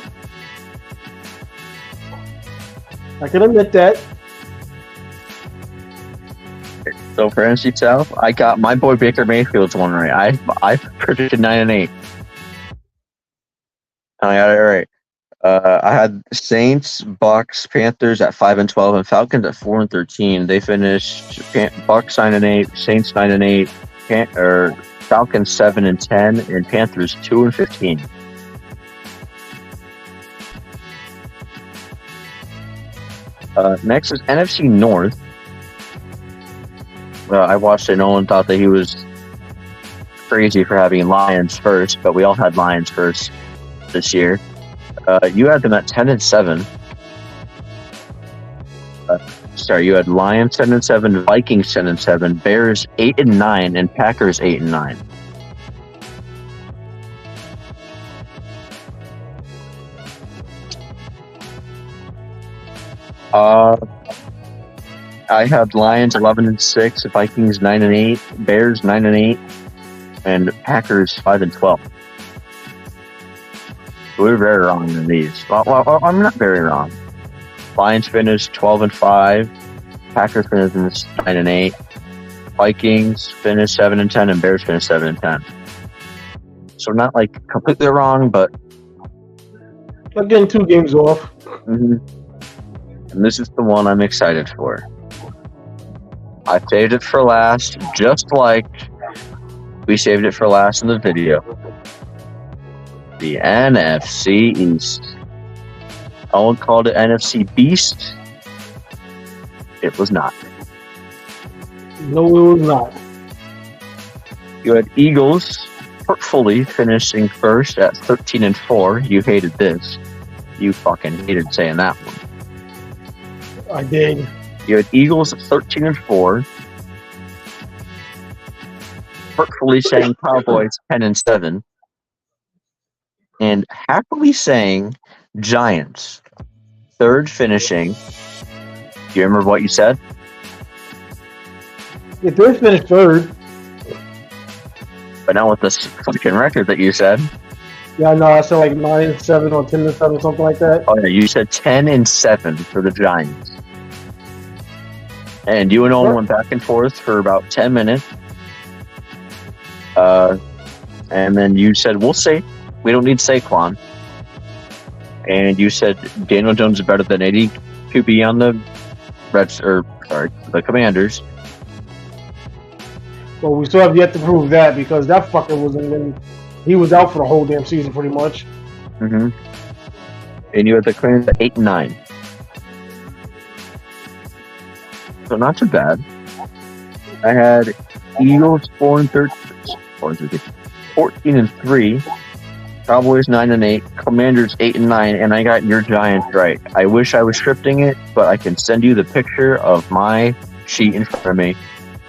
I can admit that. So for NFC South, I got my boy Baker Mayfield's one right. I predicted 9-8. I got it right. I had Saints, Bucks, Panthers at 5-12, and Falcons at 4-13. They finished Bucks 9-8, Saints 9-8, Falcons 7-10, and Panthers 2-15. Next is NFC North. I watched it. No one thought that he was crazy for having Lions first, but we all had Lions first this year. You had them at 10-7. You had Lions 10-7, Vikings 10-7, Bears 8-9, and Packers 8-9. Uh, I had Lions 11-6, Vikings 9-8, Bears 9-8, and Packers 5-12. We're very wrong in these. Well, I'm not very wrong. Lions finished 12-5, Packers finished 9-8, Vikings finished 7-10, and Bears finished 7-10. So not like completely wrong, but Again, 2 games off. mm-hmm. And this is the one I'm excited for. I saved it for last, just like we saved it for last in the video. The NFC East. Owen called it NFC Beast. It was not. No, it was not. You had Eagles hurtfully finishing first at 13-4. You hated this. You fucking hated saying that one. I did. You had Eagles at 13-4. Hurtfully saying Cowboys 10-7. And happily saying Giants third finishing. Do you remember what you said? If they finished third. But not with the fucking record that you said. Yeah, I know. I said like 9-7 or 10-7, something like that. Oh yeah, you said 10-7 for the Giants. And you and Owen went back and forth for about 10 minutes. And then you said, we'll see. We don't need Saquon. And you said Daniel Jones is better than 80 QB on the the Commanders. Well, we still have yet to prove that because that fucker wasn't even. He was out for the whole damn season, pretty much. Mm-hmm. And you had the Commanders at 8-9. So not too bad. I had Eagles 14-3, Cowboys 9-8, Commanders 8-9, and I got your Giants right. I wish I was scripting it, but I can send you the picture of my sheet in front of me.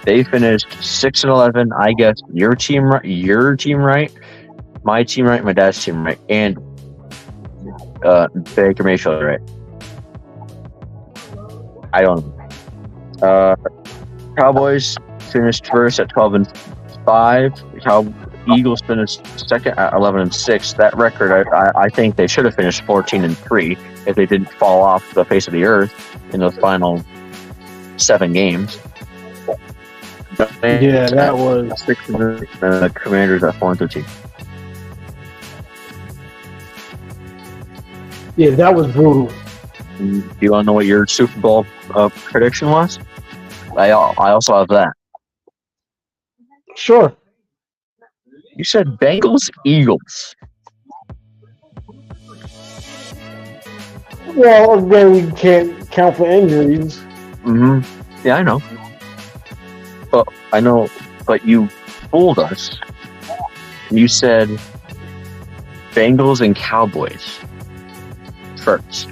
They finished 6-11. I guessed your team right, my team right, my dad's team right, and Baker Mayfield right. I don't know. Cowboys finished first at 12-5. Eagles finished second at 11-6. That record, I think they should have finished 14-3 if they didn't fall off the face of the earth in those final 7 games. Yeah, that was 6 the Commanders at 4-13. Yeah, that was brutal. Do you want to know what your Super Bowl prediction was? I also have that. Sure. You said Bengals, Eagles. Well, again, we can't count for injuries. Mm-hmm. Yeah, I know. But you fooled us. You said Bengals and Cowboys first.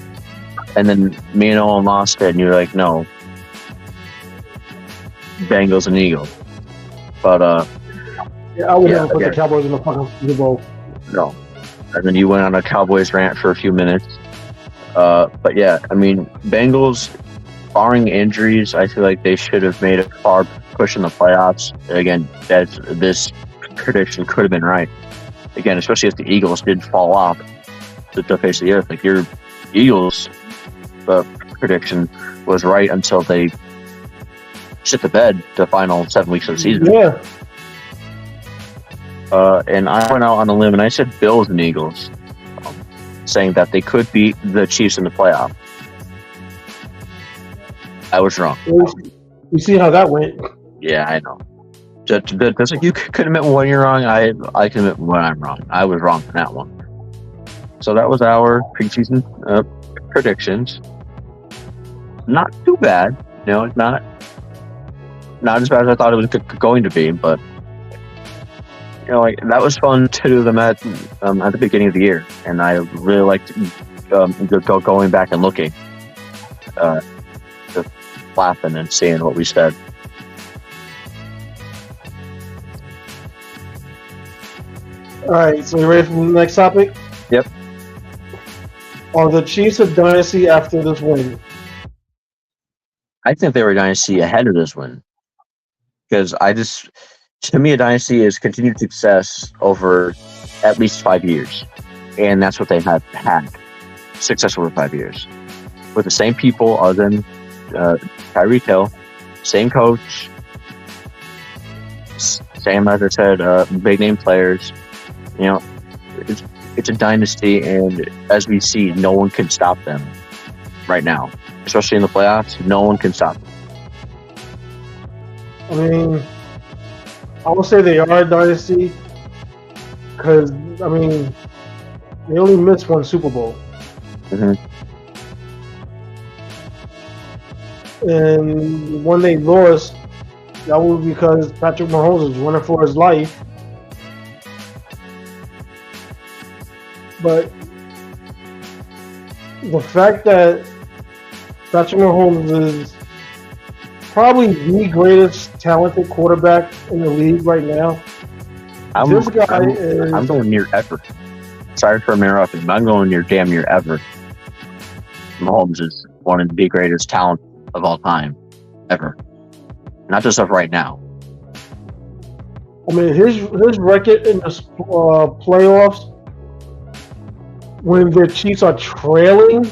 And then me and Owen lost it, and you were like, no. Bengals and Eagles. But, yeah, I would never put the Cowboys in the fucking Super Bowl. No. And then you went on a Cowboys rant for a few minutes. But yeah, I mean, Bengals, barring injuries, I feel like they should have made a far push in the playoffs. Again, this prediction could have been right. Again, especially if the Eagles did fall off the face of the earth. Like your Eagles prediction was right until they shit the bed the final 7 weeks of the season. Yeah. And I went out on a limb and I said Bills and Eagles, saying that they could beat the Chiefs in the playoff. I was wrong. You see how that went? Yeah, I know. Just like you could admit when you're wrong, I can admit when I'm wrong. I was wrong for that one. So that was our preseason predictions. Not too bad. No, it's not as bad as I thought it was going to be, but like that was fun to do them at the beginning of the year, and I really liked going back and looking, just laughing and seeing what we said. All right, so you ready for the next topic? Yep. Are the Chiefs a dynasty after this win? I think they were a dynasty ahead of this one because to me, a dynasty is continued success over at least 5 years, and that's what they had success over 5 years with the same people other than Tyreek Hill, same coach, same as I said, big name players. You know, it's a dynasty, and as we see, no one can stop them right now, especially in the playoffs. No one can stop them. I mean, I would say they are a dynasty because, I mean, they only missed one Super Bowl. Mm-hmm. And when they lost, that was because Patrick Mahomes was running for his life. But the fact that Patrick Mahomes is probably the greatest talented quarterback in the league right now. I'm going near ever. Sorry for interrupting, but I'm going damn near ever. Mahomes is one of the greatest talent of all time, ever. Not just of right now. I mean, his record in the playoffs when the Chiefs are trailing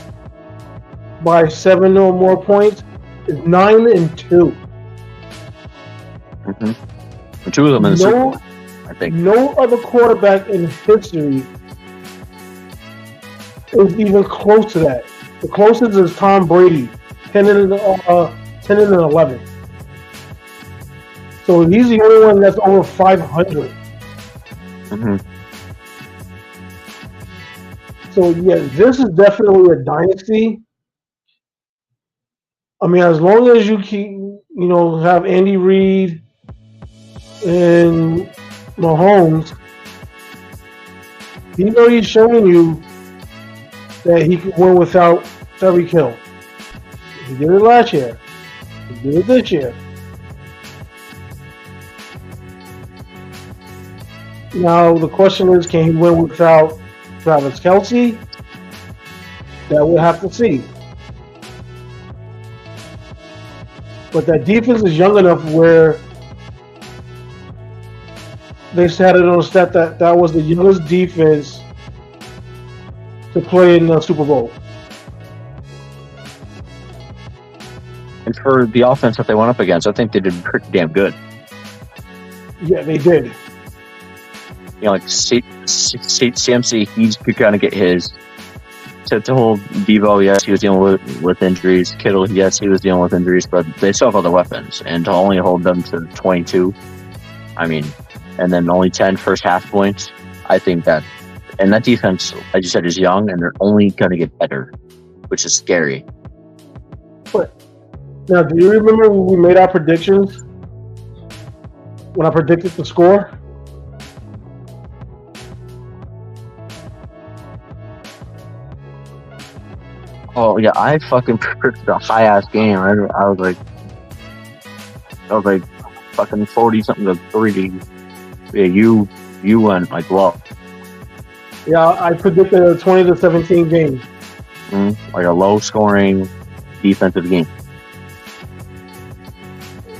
by 7 or more points is 9-2. Mm-hmm. And 2 of them in the Super Bowl, I think. No other quarterback in history is even close to that. The closest is Tom Brady, 10-11. So he's the only one that's over 500. Mm-hmm. So yeah, this is definitely a dynasty. I mean, as long as you keep, have Andy Reid and Mahomes, he's showing you that he can win without Tyreek Hill. He did it last year. He did it this year. Now the question is, can he win without Travis Kelce? That we'll have to see. But that defense is young enough where they had it on a stat that was the youngest defense to play in the Super Bowl. And for the offense that they went up against, I think they did pretty damn good. Yeah, they did. Like CMC, he's going to get his. To hold Debo, yes, he was dealing with injuries. Kittle, yes, he was dealing with injuries, but they still have other weapons. And to only hold them to 22, I mean, and then only 10 first half points, I think that. And that defense, like you said, is young, and they're only going to get better, which is scary. But now, do you remember when we made our predictions? When I predicted the score? Oh yeah, I fucking predicted a high ass game. I was like fucking 40 something to 3. Yeah, you went like low. Yeah, I predicted a 20-17 game. Like a low scoring defensive game.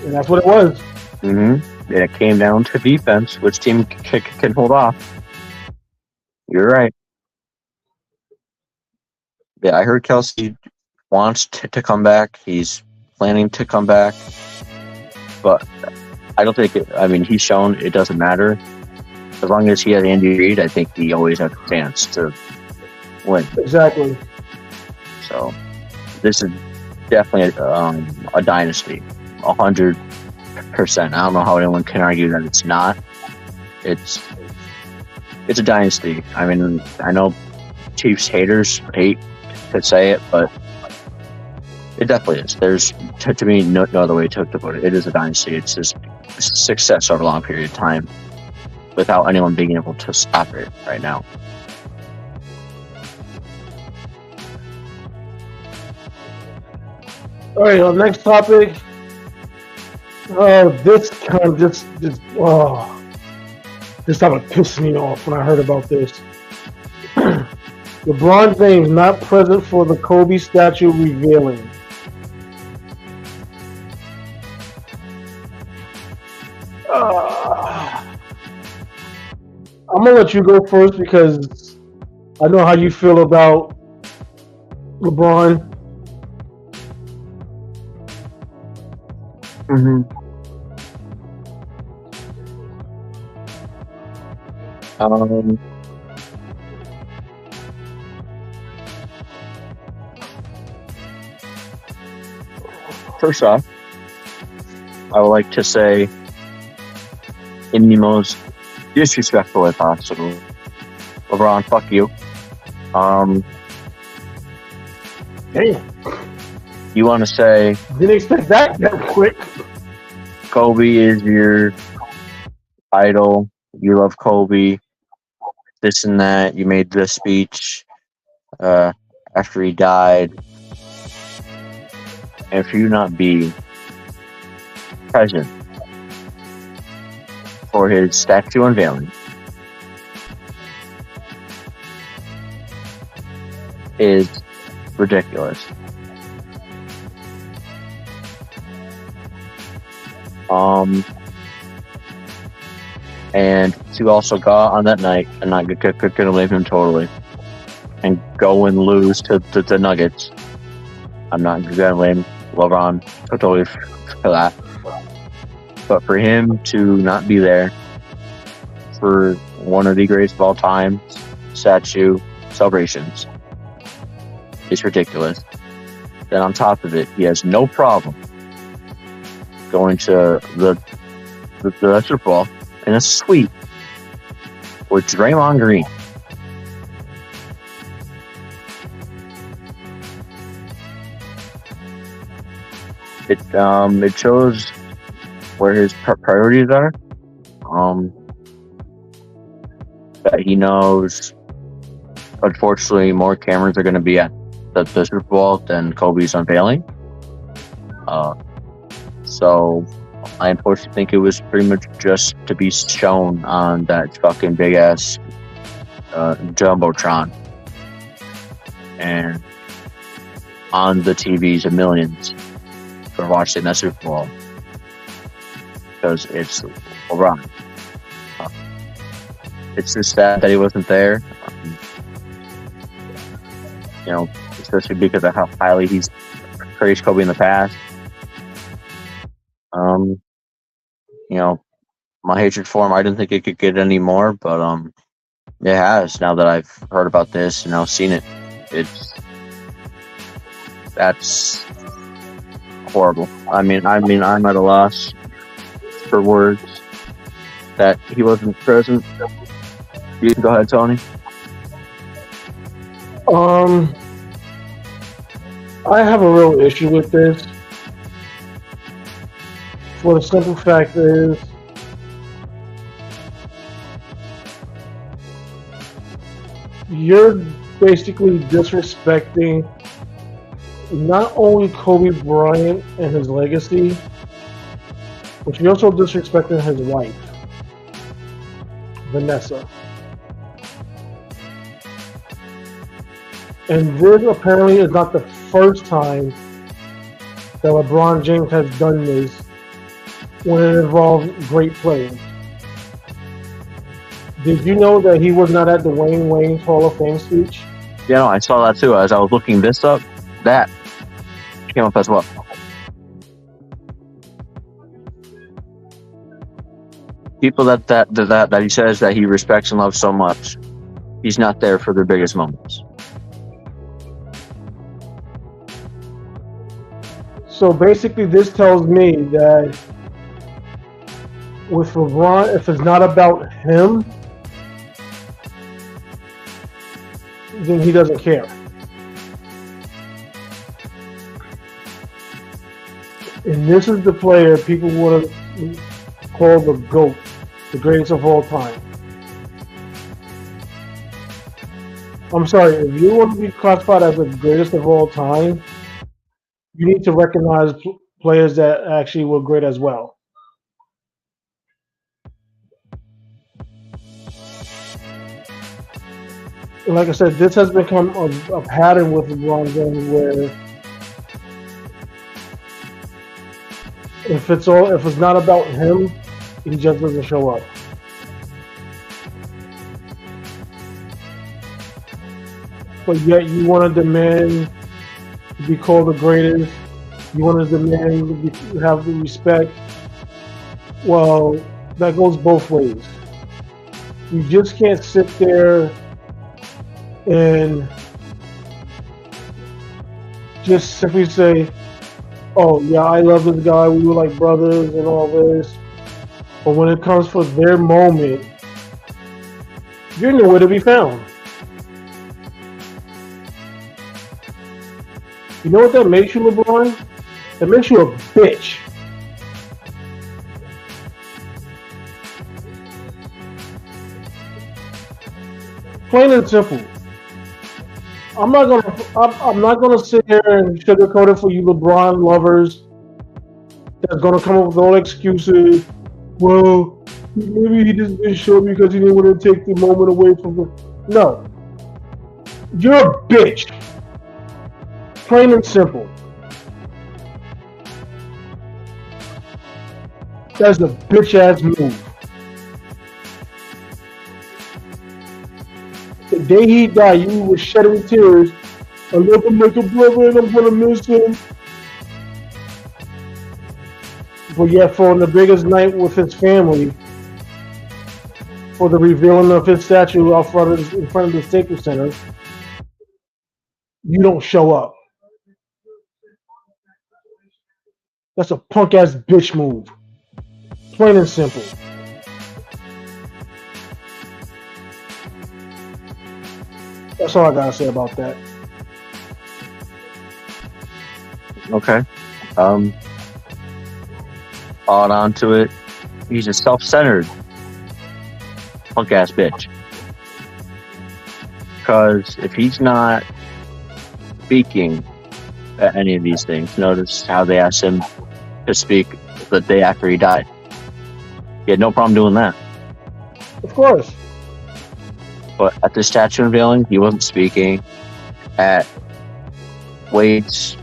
And that's what it was. And it came down to defense, which team can hold off. You're right. Yeah, I heard Kelce wants to come back. He's planning to come back. But I don't think he's shown it doesn't matter. As long as he has Andy Reid, I think he always has a chance to win. Exactly. So this is definitely a dynasty. 100%. I don't know how anyone can argue that it's not. It's a dynasty. I mean, I know Chiefs haters hate to say it, but it definitely is. There's, to me, no other way to put it. It is a dynasty. It's just success over a long period of time without anyone being able to stop it right now. All right, our next topic. This topic pissed me off when I heard about this. LeBron James not present for the Kobe statue revealing. I'm gonna let you go first because I know how you feel about LeBron. Mm-hmm. Um, First off, I would like to say, in the most disrespectful way possible, LeBron, fuck you. Damn, You want to say didn't expect that quick. Kobe is your idol, you love Kobe, this and that, you made this speech after he died, and for you not be present for his statue unveiling is ridiculous. And to also go out on that night and not gonna blame him totally, and go and lose to the Nuggets. I'm not gonna blame LeBron totally for that. But for him to not be there for one of the greatest of all time statue celebrations is ridiculous. Then on top of it, he has no problem going to the Super Bowl in a suite with Draymond Green. It shows where his priorities are. That he knows, unfortunately, more cameras are going to be at the Super Bowl than Kobe's unveiling. So I unfortunately think it was pretty much just to be shown on that fucking big ass jumbotron and on the TVs of millions for watching that Super Bowl because it's LeBron. It's just sad that he wasn't there. Especially because of how highly he's praised Kobe in the past. My hatred for him, I didn't think it could get any more, but it has. Now that I've heard about this and now seen it, that's horrible. I mean, I'm at a loss for words that he wasn't present. You can go ahead, Tony. I have a real issue with this. For the simple fact is, you're basically disrespecting not only Kobe Bryant and his legacy, but you're also disrespecting his wife, Vanessa. And this apparently is not the first time that LeBron James has done this when it involves great players. Did you know that he was not at the Wayne's Hall of Fame speech? Yeah, no, I saw that too. As I was looking this up, that came up as well. People that he says that he respects and loves so much, he's not there for their biggest moments. So basically, this tells me that with LeBron, if it's not about him, then he doesn't care. And this is the player people would have called the GOAT, the greatest of all time. I'm sorry, if you want to be classified as the greatest of all time, you need to recognize players that actually were great as well. And like I said, this has become a pattern with LeBron James where if it's not about him, He just doesn't show up. But yet you want to demand to be called the greatest. You want to demand to have the respect. Well, that goes both ways. You just can't sit there and just simply say, "Oh yeah, I love this guy. We were like brothers and all this." But when it comes for their moment, you're nowhere to be found. You know what that makes you, LeBron? That makes you a bitch. Plain and simple. I'm not gonna sit here and sugarcoat it for you LeBron lovers that's gonna come up with all excuses. Well, maybe he just didn't show me because he didn't want to take the moment away from him. No. You're a bitch. Plain and simple. That's a bitch ass move. The day he died, you were shedding tears. I love him like a brother and I'm gonna miss him. But yet, for the biggest night with his family, for the revealing of his statue out front of in front of the Staples Center, you don't show up. That's a punk ass bitch move. Plain and simple. That's all I gotta say about that. Okay. Add on to it. He's a self-centered punk ass bitch. Because if he's not speaking at any of these things, notice how they asked him to speak the day after he died. He had no problem doing that. Of course. But at the statue unveiling, he wasn't speaking. At Wade's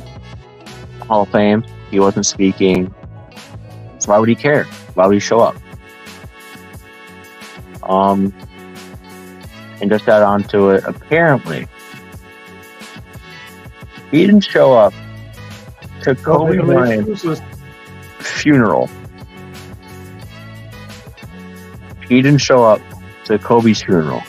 Hall of Fame, he wasn't speaking. So why would he care? Why would he show up? And just add on to it, apparently, he didn't show up to Kobe Bryant's funeral. He didn't show up to Kobe's funeral.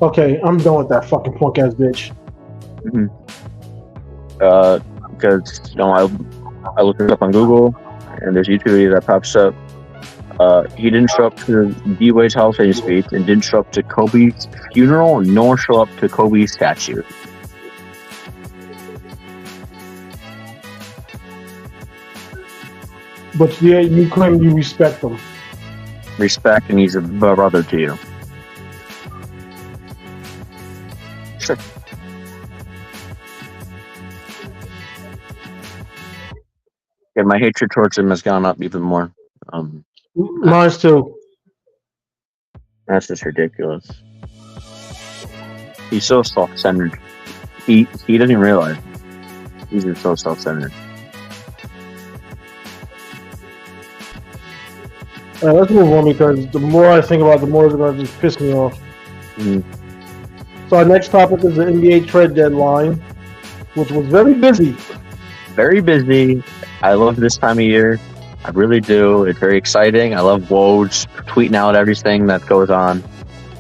Okay, I'm done with that fucking punk ass bitch. Mm-hmm. Because I looked it up on Google, and there's a YouTube video that pops up. He didn't show up to D Wade's Hall of Fame speech, and didn't show up to Kobe's funeral, nor show up to Kobe's statue. But yeah, you claim you respect him. Respect, and he's a brother to you. Sure. Yeah, my hatred towards him has gone up even more. Mine's too. That's just ridiculous. He's so self-centered. He doesn't realize he's just so self-centered. Let's move on because the more I think about it, the more it's going to just piss me off. Mm. So our next topic is the NBA trade deadline, which was very busy. Very busy. I love this time of year. I really do. It's very exciting. I love Woj tweeting out everything that goes on.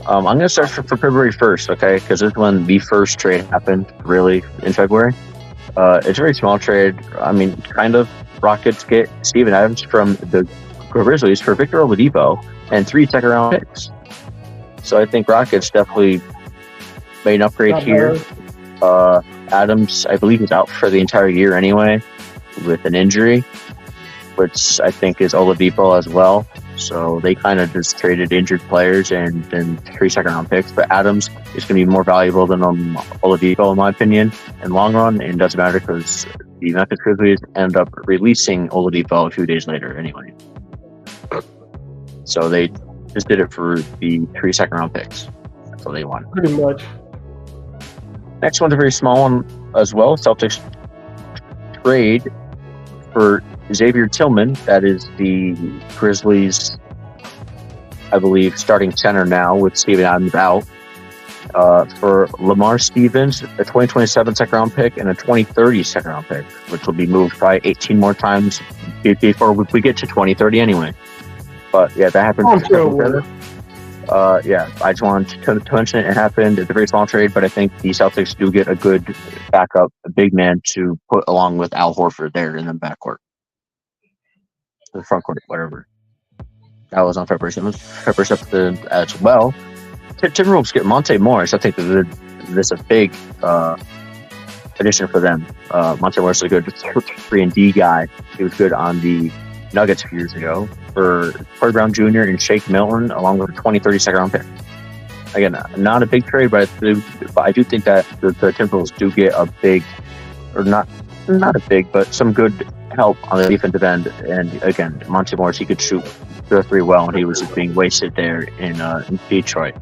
I'm going to start for February 1st, okay? Because this is when the first trade happened, really, in February. It's a very small trade. I mean, kind of. Rockets get Steven Adams from the Grizzlies for Victor Oladipo and 3 second-round picks. So I think Rockets definitely made an upgrade here. Adams, I believe, is out for the entire year anyway with an injury, which I think is Oladipo as well. So they kind of just traded injured players and then 3 second-round picks. But Adams is going to be more valuable than Oladipo, in my opinion, in long run. And it doesn't matter because the Memphis Grizzlies end up releasing Oladipo a few days later anyway. So they just did it for the 3 second-round picks. That's what they want. Pretty much. Next one's a very small one. as well, Celtics trade for Xavier Tillman. That is the Grizzlies, I believe, starting center now with Steven Adams out. For Lamar Stevens, a 2027 second-round pick and a 2030 second-round pick, which will be moved by 18 more times before we get to 2030 anyway. But yeah, that happened. Yeah, I just wanted to mention it. It happened. It's a very small trade, but I think the Celtics do get a good backup, a big man to put along with Al Horford there in the backcourt, the front court, whatever. That was on February 7th as well. Timberwolves get Monte Morris. I think that this is a big addition for them. Monte Morris is a good 3-and-D guy. He was good on the Nuggets a few years ago. For Corey Brown Jr. and Shake Milton, along with a 2030 second-round pick. Again, not a big trade, but I do think that the Timberwolves do get a big, or not a big, but some good help on the defensive end. And again, Monte Morris, he could shoot the three well, and he was being wasted there in Detroit.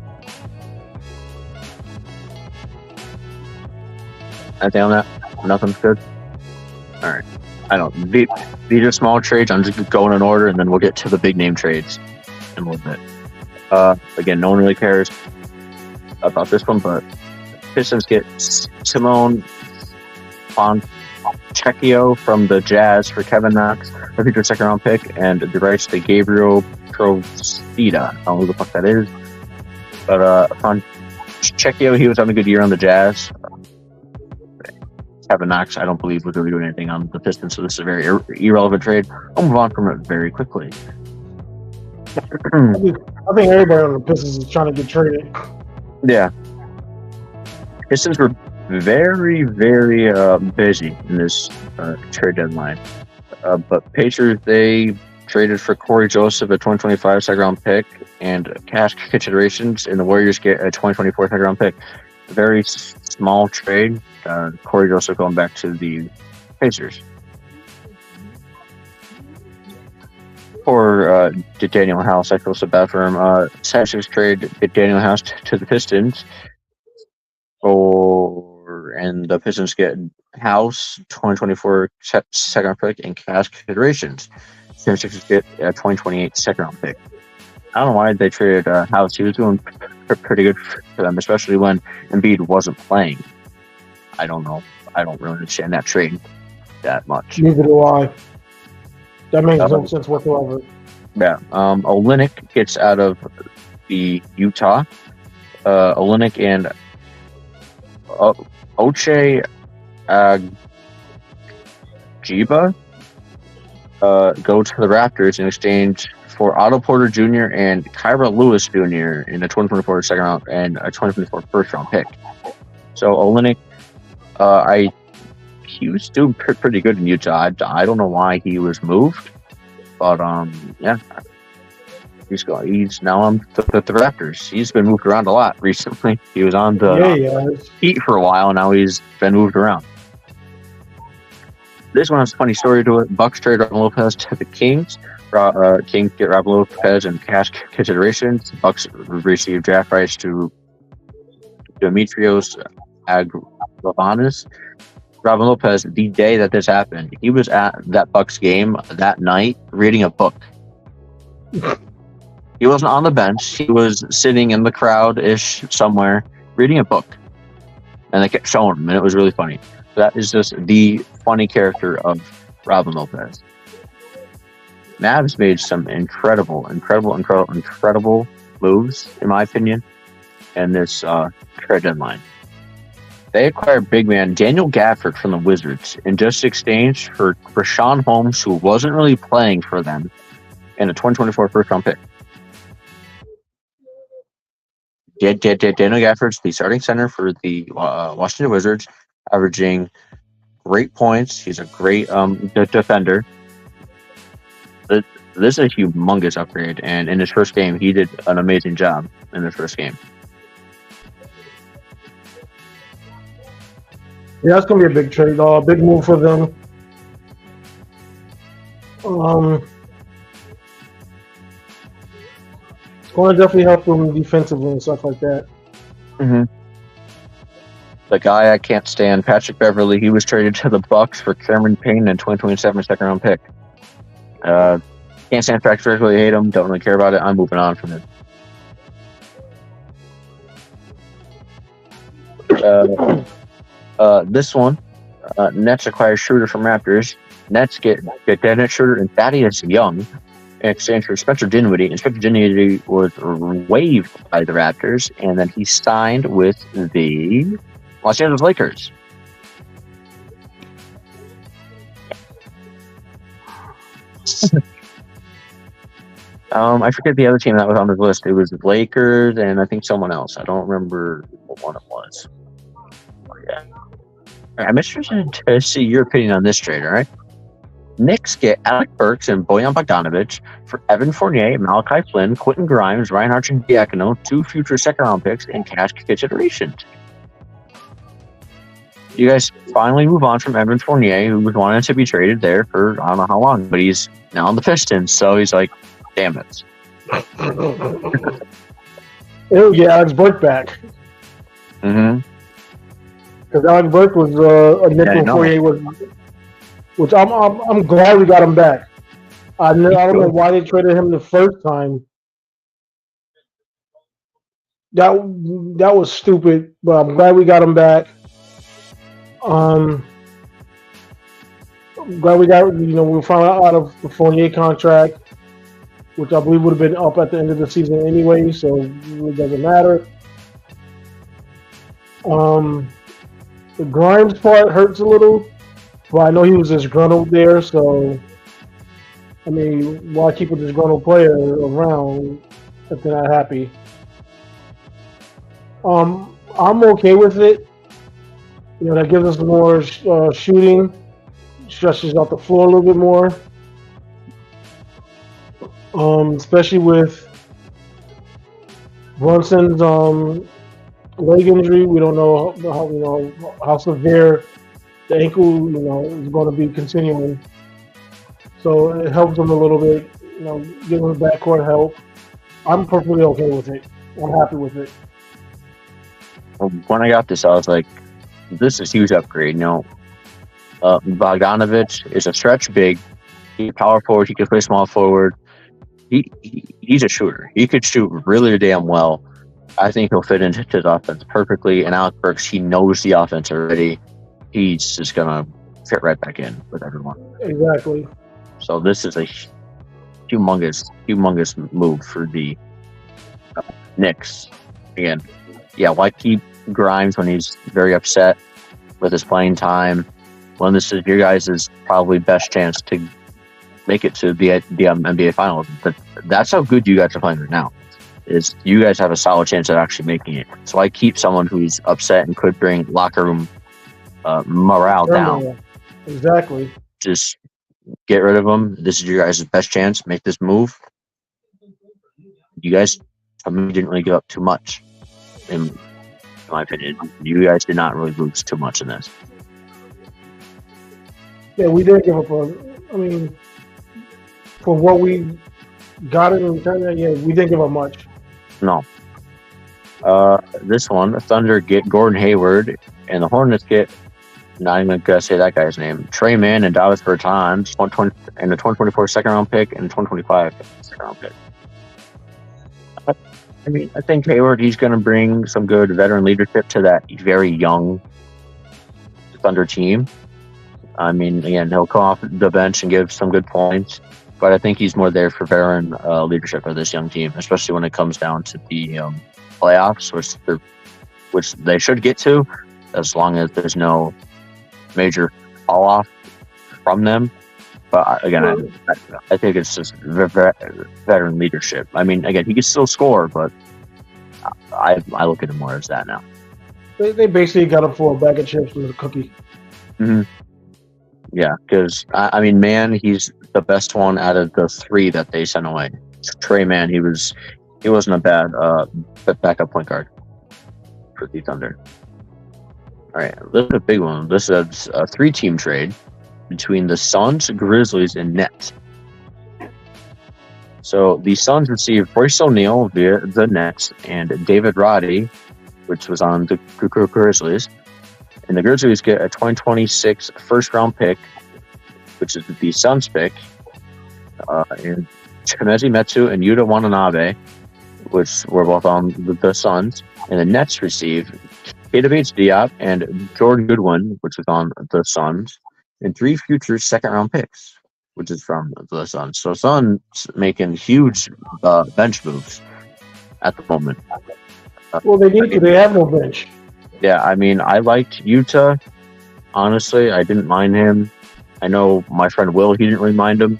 Anything on that? Nothing's good? All right. I don't. These are small trades. I'm just going in order, and then we'll get to the big name trades in a little bit. Again, no one really cares about this one, but Pistons get Simone Fontecchio from the Jazz for Kevin Knox, a future second-round pick, and the rights to Gabriel Procida. I don't know who the fuck that is. But Fontecchio, he was having a good year on the Jazz. Kevin Knox, I don't believe, was really doing anything on the Pistons, so this is a very irrelevant trade. I'll move on from it very quickly. I think everybody on the Pistons is trying to get traded. Yeah. Pistons were very, very busy in this trade deadline. But Pacers, they traded for Corey Joseph, a 2025 second-round pick, and cash considerations, and the Warriors get a 2024 second-round pick. Very small trade. Corey Joseph going back to the Pacers. For Daniel House, I feel so bad for him. Celtics trade Daniel House to the Pistons, and the Pistons get House 2024 second pick and cash considerations. Celtics get a 2028 second round pick. I don't know why they traded House. He was doing pretty good for them, especially when Embiid wasn't playing. I don't know. I don't really understand that trade that much. Neither do I. That makes no sense whatsoever. Yeah. Olynyk gets out of the Utah. Olynyk and Oche Jiba go to the Raptors in exchange for Otto Porter Jr. and Kyra Lewis Jr. in a 2024 second round and a 2024 first round pick. So Olynyk, he was doing pretty good in Utah. I don't know why he was moved, but yeah, he's now on the Raptors. He's been moved around a lot recently. He was on the Heat for a while, and now he's been moved around. This one has a funny story to it. Bucks trade Robin Lopez to the Kings. Kings get Robin Lopez and cash considerations. Bucks receive draft rights to Demetrios Agravanis. Robin Lopez, the day that this happened, he was at that Bucks game that night reading a book. He wasn't on the bench. He was sitting in the crowd-ish somewhere reading a book. And they kept showing him, and it was really funny. That is just the funny character of Robin Lopez. Mavs made some incredible moves, in my opinion, in this trade deadline. They acquired big man Daniel Gafford from the Wizards in just exchange for Rashawn Holmes, who wasn't really playing for them, and a 2024 first-round pick. Daniel Gafford's the starting center for the Washington Wizards, averaging great points. He's a great defender. This is a humongous upgrade, and in his first game, he did an amazing job in his first game. Yeah, it's going to be a big trade, big move for them. It's going to definitely help them defensively and stuff like that. Mm-hmm. the guy I can't stand, Patrick Beverly, he was traded to the Bucks for Cameron Payne and 2027 second round pick. Can't stand Patrick Beverly, hate him, don't really care about it. I'm moving on from him. This one, Nets acquire Schroeder from Raptors. Nets get Dennis Schroeder and Thaddeus Young in exchange for Spencer Dinwiddie. And Spencer Dinwiddie was waived by the Raptors, and then he signed with the Los Angeles Lakers. I forget the other team that was on the list. It was the Lakers and I think someone else. I don't remember what one it was. Yeah. I'm interested to see your opinion on this trade, all right? Knicks get Alec Burks and Bojan Bogdanovic for Evan Fournier, Malachi Flynn, Quentin Grimes, Ryan Arcidiacono, 2 future second-round picks, and cash considerations. You guys finally move on from Evan Fournier, who was wanted to be traded there for I don't know how long, but he's now on the Pistons, so he's like, damn it. It'll get Alex Burke back. Mm-hmm. Because Alex Burke was a nickel Fournier was, which I'm glad we got him back. I don't know why they traded him the first time. That was stupid, but I'm glad we got him back. I'm glad we got we found out of the Fournier contract, which I believe would have been up at the end of the season anyway, so it doesn't matter. The Grimes part hurts a little, but I know he was disgruntled there, so I mean, why keep a disgruntled player around if they're not happy? I'm okay with it. That gives us more shooting, stretches out the floor a little bit more. Especially with Brunson's leg injury, we don't know how severe the ankle is going to be continuing. So it helps them a little bit, give them backcourt help. I'm perfectly okay with it. I'm happy with it. When I got this, I was like, this is a huge upgrade. Bogdanovic is a stretch big. He's a power forward. He can play small forward. He's a shooter. He could shoot really damn well. I think he'll fit into his offense perfectly. And Alec Burks, he knows the offense already. He's just going to fit right back in with everyone. Exactly. So this is a humongous move for the Knicks. Again, why keep Grimes when he's very upset with his playing time, when this is your guys' probably best chance to make it to the NBA Finals? But that's how good you guys are playing right now. Is you guys have a solid chance of actually making it. So I keep someone who's upset and could bring locker room morale down. Exactly. Just get rid of them. This is your guys' best chance. Make this move. You guys didn't really give up too much. In my opinion, you guys did not really lose too much in this. Yeah, we did give up for what we got in return, we didn't give up much. No. This one, Thunder get Gordon Hayward, and the Hornets get, not even going to say that guy's name, Trey Mann and Davis Bertans, and the 2024 second round pick and the 2025 second round pick. I think Hayward, he's going to bring some good veteran leadership to that very young Thunder team. Again, he'll come off the bench and give some good points, but I think he's more there for veteran leadership of this young team, especially when it comes down to the playoffs, which they should get to, as long as there's no major fall off from them. But again, I think it's just veteran leadership. Again, he can still score, but I look at him more as that now. They basically got him for a bag of chips with a cookie. Mm-hmm. Yeah, because Mann, he's the best one out of the three that they sent away. Trey Mann, he wasn't a bad backup point guard for the Thunder. All right, this is a big one. This is a 3-team trade between the Suns, Grizzlies, and Nets. So the Suns received Royce O'Neal via the Nets and David Roddy, which was on the Grizzlies, And the Grizzlies get a 2026 first-round pick, which is the Suns pick, and Chimezi Metsu and Yuta Watanabe, which were both on the Suns. And the Nets receive Keita Bates-Diop and Jordan Goodwin, which is on the Suns, and 3 future second-round picks, which is from the Suns. So Suns making huge bench moves at the moment. Well, they need to. They have no bench. Yeah, I mean, I liked Yuta. Honestly, I didn't mind him. I know my friend Will, he didn't really mind him.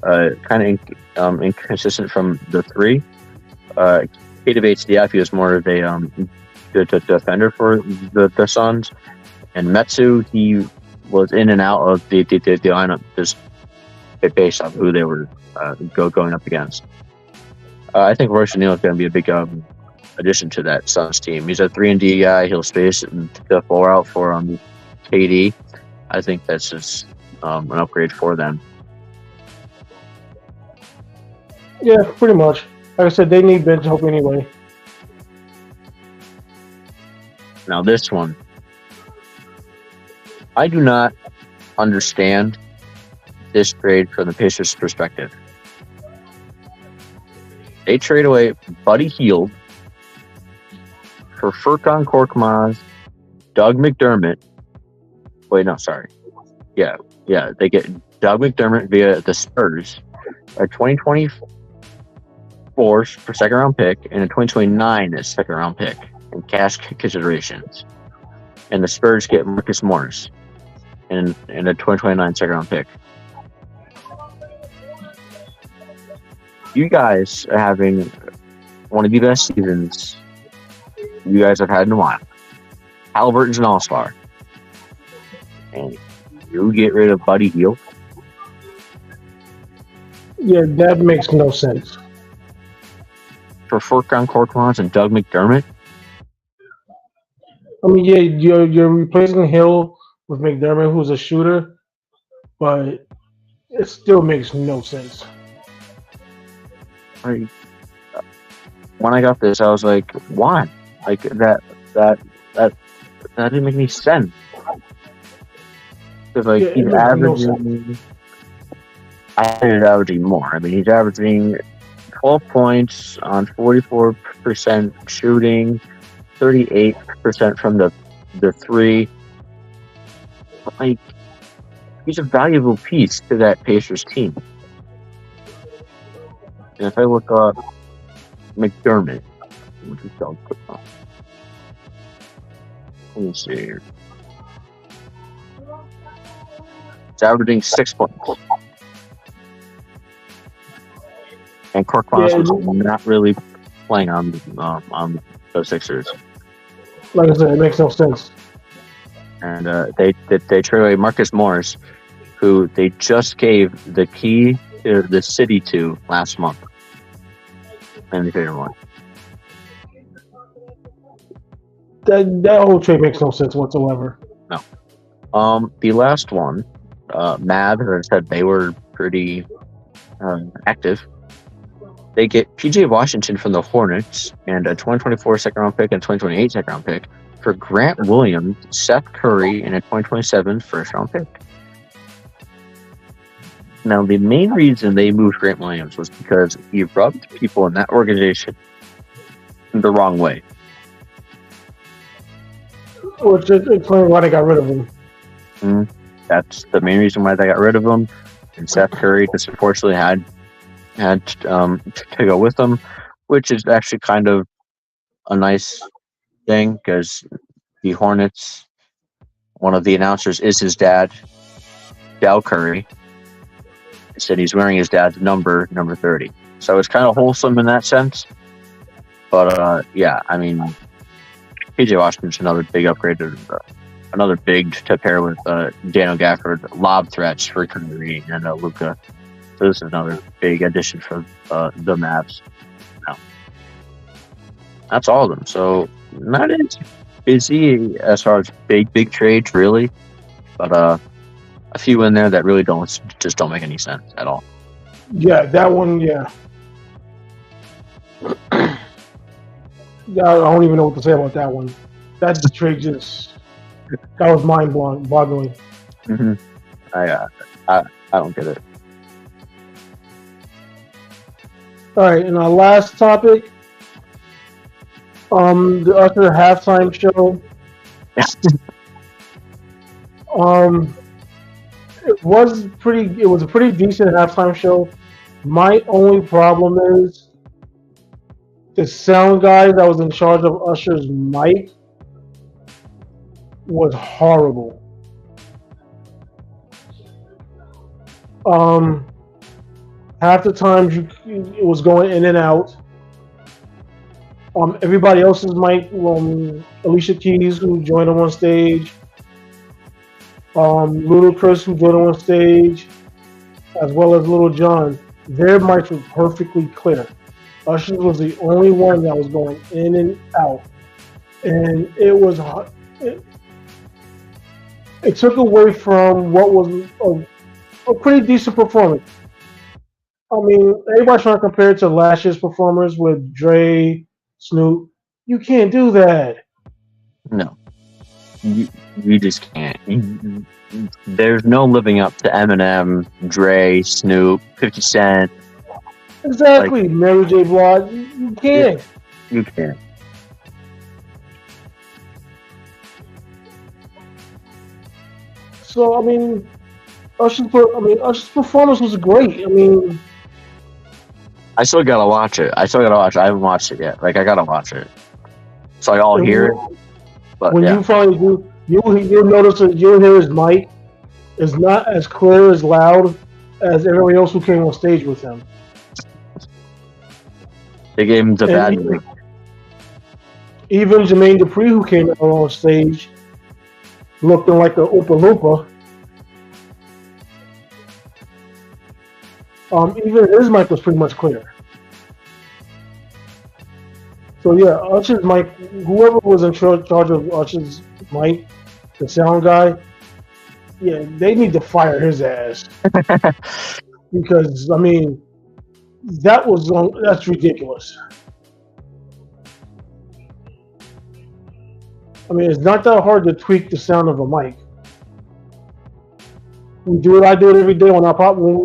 Kind of inconsistent from the 3. Keita Bates-Diop, he was more of a defender for the Suns. And Metsu, he was in and out of the lineup just based on who they were going up against. I think Royce O'Neal is going to be a big addition to that Suns team. He's a 3-and-D guy. He'll space the floor out for KD. I think that's just an upgrade for them. Yeah, pretty much. Like I said, they need bench help anyway. Now this one, I do not understand this trade from the Pacers' perspective. They trade away Buddy Hield for Furkan Korkmaz, Doug McDermott. Wait, no, sorry. Yeah, they get Doug McDermott via the Spurs, a 2024 for second-round pick, and a 2029 second-round pick in cash considerations. And the Spurs get Marcus Morris and a 2029 second-round pick. You guys are having one of the best seasons you guys have had in a while. Halliburton's an all-star. And you get rid of Buddy Hield? Yeah, that makes no sense. For Furkan Korkmaz and Doug McDermott? I mean, yeah, you're replacing Hill with McDermott, who's a shooter, but it still makes no sense. When I got this, I was like, why? Like that didn't make any sense. Because he's averaging. I think he's averaging more. I mean, he's averaging 12 points on 44% shooting, 38% from the 3. Like, he's a valuable piece to that Pacers team. And if I look up McDermott, let me see here. He's averaging 6 points. And Korkmaz was not really playing on the Sixers. Like I said, it makes no sense. And they trade away Marcus Morris, who they just gave the key to the city to last month. And they traded one. That whole trade makes no sense whatsoever. No. The last one, Mad, as I said, they were pretty active. They get PJ Washington from the Hornets and a 2024 second-round pick and 2028 second-round pick for Grant Williams, Seth Curry, and a 2027 first-round pick. Now, the main reason they moved Grant Williams was because he rubbed people in that organization the wrong way. Which explains why they got rid of him. That's the main reason why they got rid of him. And Seth Curry just unfortunately had to go with them, which is actually kind of a nice thing because the Hornets, one of the announcers is his dad, Dal Curry. He said he's wearing his dad's number 30. So it's kind of wholesome in that sense. But yeah, I mean, PJ Washington's another big upgrade, another big to pair with Daniel Gafford, lob threats for Curry and Luka. So this is another big addition for the Mavs. Now, that's all of them. So not as busy as far as big trades, really, but a few in there that really don't make any sense at all. Yeah, that one. Yeah. Yeah, I don't even know what to say about that one. That trade just That was mind-boggling. Mm-hmm. I don't get it. All right, and our last topic, the Usher halftime show. Um, it was pretty. It was a pretty decent halftime show. My only problem is the sound guy that was in charge of Usher's mic was horrible. Um, Half the times it was going in and out. Everybody else's mic, Alicia Keys, who joined him on stage, Ludacris, who joined him on stage, as well as Little John, their mics were perfectly clear. Usher's was the only one that was going in and out, and it took away from what was a pretty decent performance. I mean, everybody's trying to compare it to last year's performers with Dre, Snoop. You can't do that. No, you just can't. There's no living up to Eminem, Dre, Snoop, 50 Cent. Exactly, Mary J. Blige. You can't. You can't. So I mean, Usher's performance was great. I mean, I still gotta watch it. I haven't watched it yet. Like I gotta watch it. So I'll hear it. But when you finally do, you'll notice that you'll hear his mic is not as clear as loud as everybody else who came on stage with him. They gave him the bad mic. Even Jermaine Dupri, who came out on stage, looking like an Oompa Loompa. Even his mic was pretty much clear. So yeah, Usher's mic, whoever was in charge of Usher's mic, the sound guy, yeah, they need to fire his ass. Because I mean, that's ridiculous. I mean, it's not that hard to tweak the sound of a mic. I do it every day on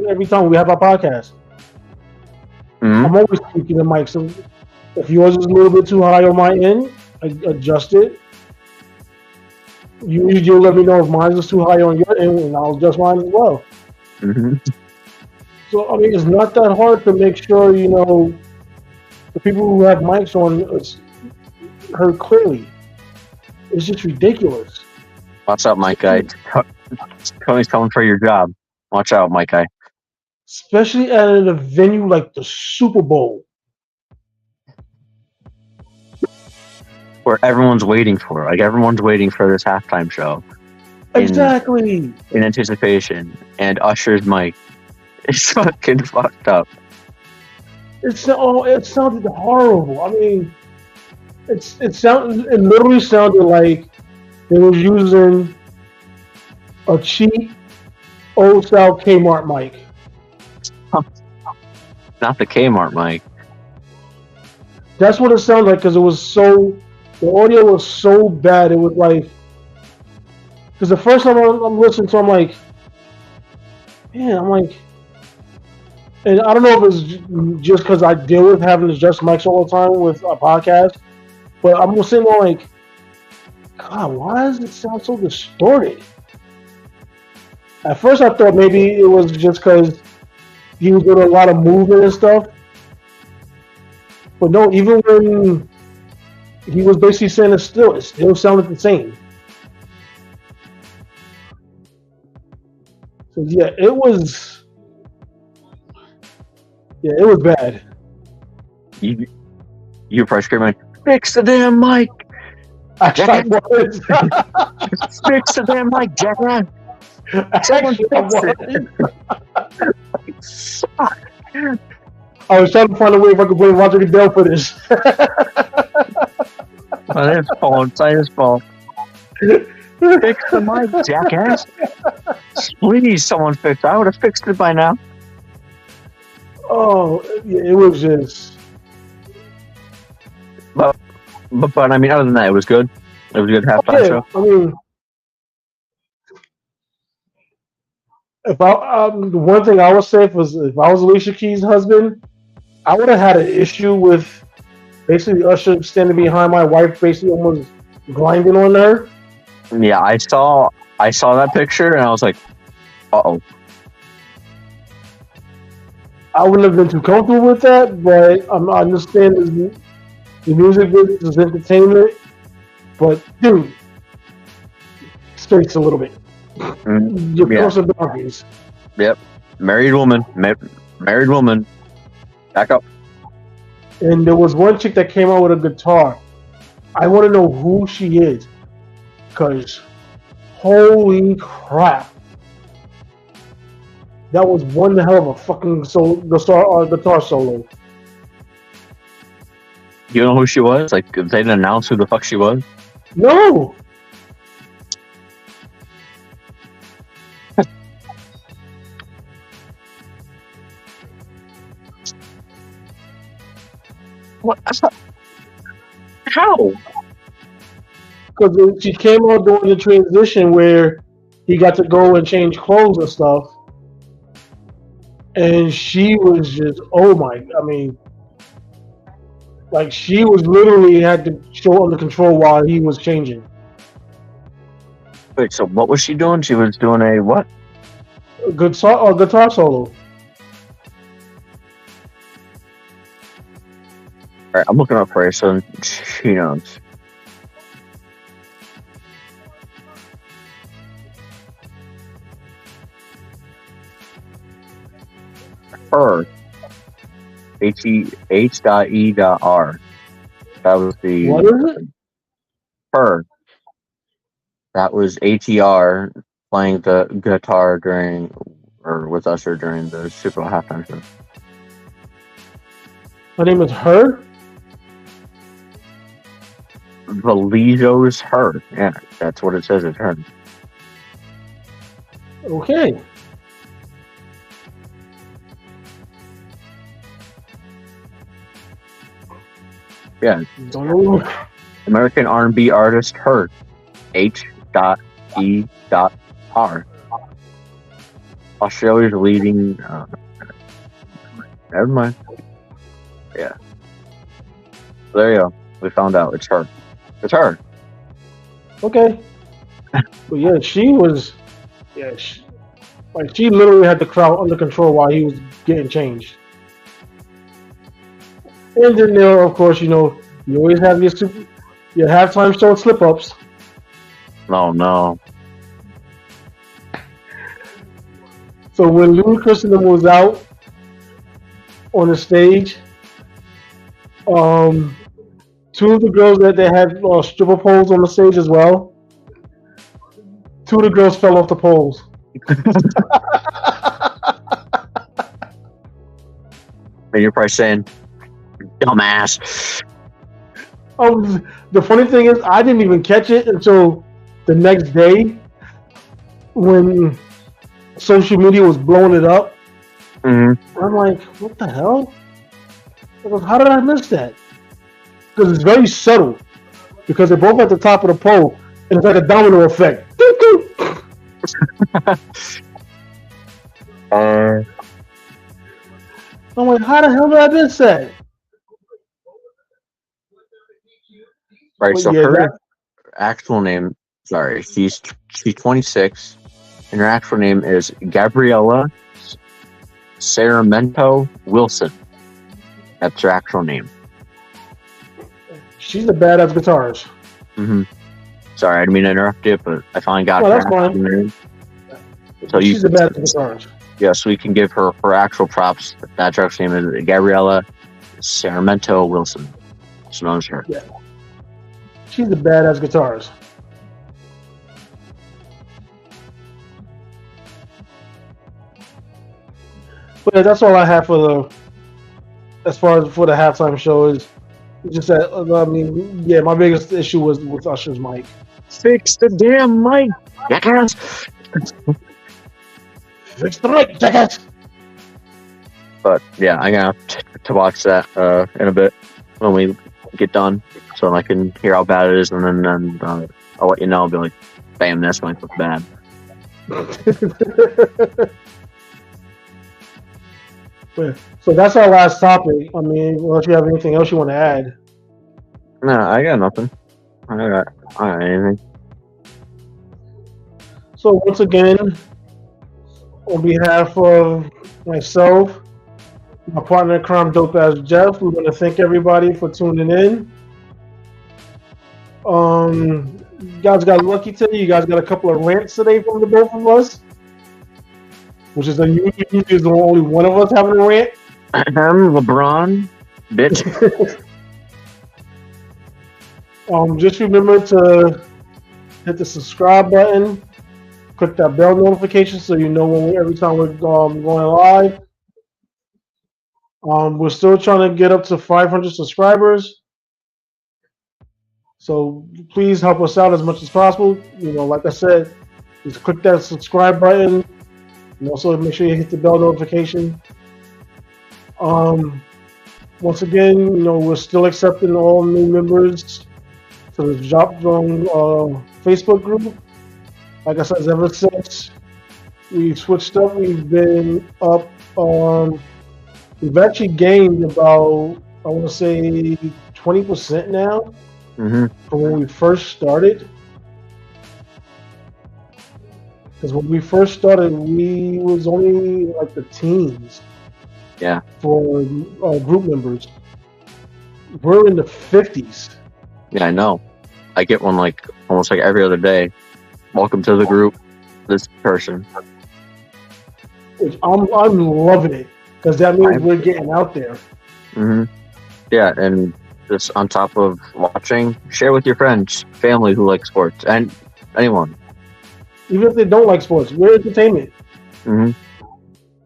every time we have our podcast. Mm-hmm. I'm always tweaking the mic. So if yours is a little bit too high on my end, I adjust it. You'll let me know if mine is too high on your end, and I'll adjust mine as well. Mm-hmm. So I mean, it's not that hard to make sure the people who have mics on is heard clearly. It's just ridiculous. Watch out, Mike guy. Tony's coming for your job. Watch out, Mike guy. Especially at a venue like the Super Bowl. Where everyone's waiting for. Like, everyone's waiting for this halftime show. Exactly. In anticipation. And Usher's mic is fucking fucked up. It sounded horrible. I mean, it literally sounded like they were using a cheap old style Kmart mic. Not the Kmart mic. That's what it sounded like because the audio was so bad. It was like, because the first time I'm listening to, I'm like, and I don't know if it's just because I deal with having to adjust mics all the time with a podcast, but I'm sitting there like, God, why does it sound so distorted? At first, I thought maybe it was just because he was doing a lot of movement and stuff. But no, even when he was basically saying it still sounded the same. So yeah, it was bad. You're probably screaming, fix the damn mic! I was. Fix the damn mic, jackass! I was trying to find a way if I could blame Roger Goodell for this. It's his fault. Fix the mic, jackass. Please, someone fix it. I would have fixed it by now. Oh, yeah, it was just. But I mean, other than that, it was good. It was a good halftime show. I mean, If the one thing I would say was if I was Alicia Keys' husband, I would have had an issue with basically Usher standing behind my wife, basically almost grinding on her. Yeah, I saw that picture and I was like, oh. I wouldn't have been too comfortable with that, but I understand the music business is entertainment. But dude, space a little bit. You're Yeah. crossing boundaries. Yep. Married woman. Married woman. Back up. And there was one chick that came out with a guitar. I want to know who she is, cause holy crap, that was one hell of a fucking guitar solo. You know who she was? Like, they didn't announce who the fuck she was? No. What? How? Because she came out during the transition where he got to go and change clothes and stuff, and she was just, oh my, I mean, like she was literally had to show under control while he was changing. Wait, so what was she doing? She was doing a what? A guitar solo. Alright, I'm looking up for her so she knows. Her. H.E.H.E.R. That was the. What is it? Her. That was ATR playing the guitar during, or with Usher during the Super Bowl halftime show. Her name is Her? Valijo's Her. Yeah, that's what it says, it's Her. Okay. Yeah. Don't know. American R&B artist Her. H.E.R. Australia's leading. Never mind. Yeah. There you go. We found out. It's her. It's her. Okay. But yeah, she was. Yeah, she literally had the crowd under control while he was getting changed. And then there, of course, you always have your halftime show slip ups. Oh no. So when Louis Christendom was out on the stage, two of the girls that they had stripper poles on the stage as well. Two of the girls fell off the poles. And you're probably saying, dumbass. The funny thing is, I didn't even catch it until the next day when social media was blowing it up. Mm-hmm. I'm like, what the hell? I goes, how did I miss that? Because it's very subtle. Because they're both at the top of the pole, and it's like a domino effect. I'm like, how the hell did I miss that? Right, But so yeah, her actual name, sorry, she's 26, and her actual name is Gabriella Saramento Wilson. That's her actual name. She's a badass guitarist. Mm-hmm. Sorry, I didn't mean to interrupt you, but I finally got No, her that's fine. actual name. So She's a badass guitarist. Yeah, so we can give her actual props. That her actual name is Gabriella Saramento Wilson. So known as her. Yeah. She's a badass guitarist. But yeah, that's all I have as far as for the halftime show is just that. I mean, yeah, my biggest issue was with Usher's mic. Fix the damn mic, jackass! Fix the mic, jackass! But yeah, I'm gonna have to watch that in a bit when we get done, so I can hear how bad it is, and then I'll let you know. I'll be like, "Bam, this mic looks bad." So that's our last topic. I mean, unless you have anything else you want to add. Nah, I got nothing. I got anything. So once again, on behalf of myself, my partner in crime, Dope as Jeff, we want to thank everybody for tuning in. You guys got lucky today. You guys got a couple of rants today from the both of us, which is unusual. Usually, only one of us having a rant. I'm LeBron, bitch. Just remember to hit the subscribe button, click that bell notification so you know every time we're going live. We're still trying to get up to 500 subscribers. So please help us out as much as possible. You know, like I said, just click that subscribe button. And also make sure you hit the bell notification. Once again, you know, we're still accepting all new members to the DropZone Facebook group. Like I said, ever since we switched up, we've been up. We've actually gained about, I want to say, 20% now from when we first started. Because when we first started, we was only like the teens. Yeah. For group members, we're in the 50s. Yeah, I know. I get one like almost like every other day. Welcome to the group, this person. Which I'm loving it because that means we're getting out there. Yeah, and just on top of watching, share with your friends, family who like sports, and anyone. Even if they don't like sports, we're entertainment. I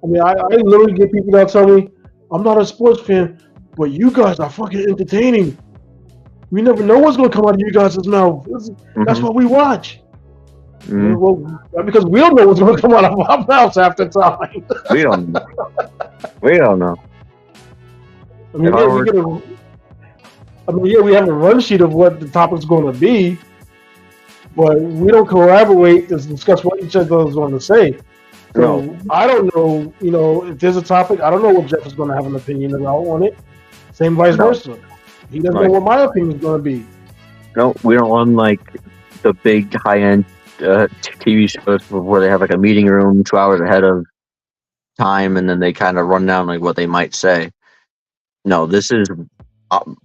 mean, I literally get people that tell me, I'm not a sports fan, but you guys are fucking entertaining. We never know what's going to come out of you guys' mouth. That's what we watch. Well, because we don't know what's going to come out of our mouths half the time. We don't know. We don't know. I mean, we have a run sheet of what the topic's going to be, but we don't collaborate to discuss what each other is going to say. So no. I don't know, you know, if there's a topic, I don't know what Jeff is going to have an opinion about on it. Same vice versa. He doesn't know what my opinion is going to be. No, we don't want like the big high-end TV shows where they have like a meeting room 2 hours ahead of time and then they kind of run down like what they might say. No, this is,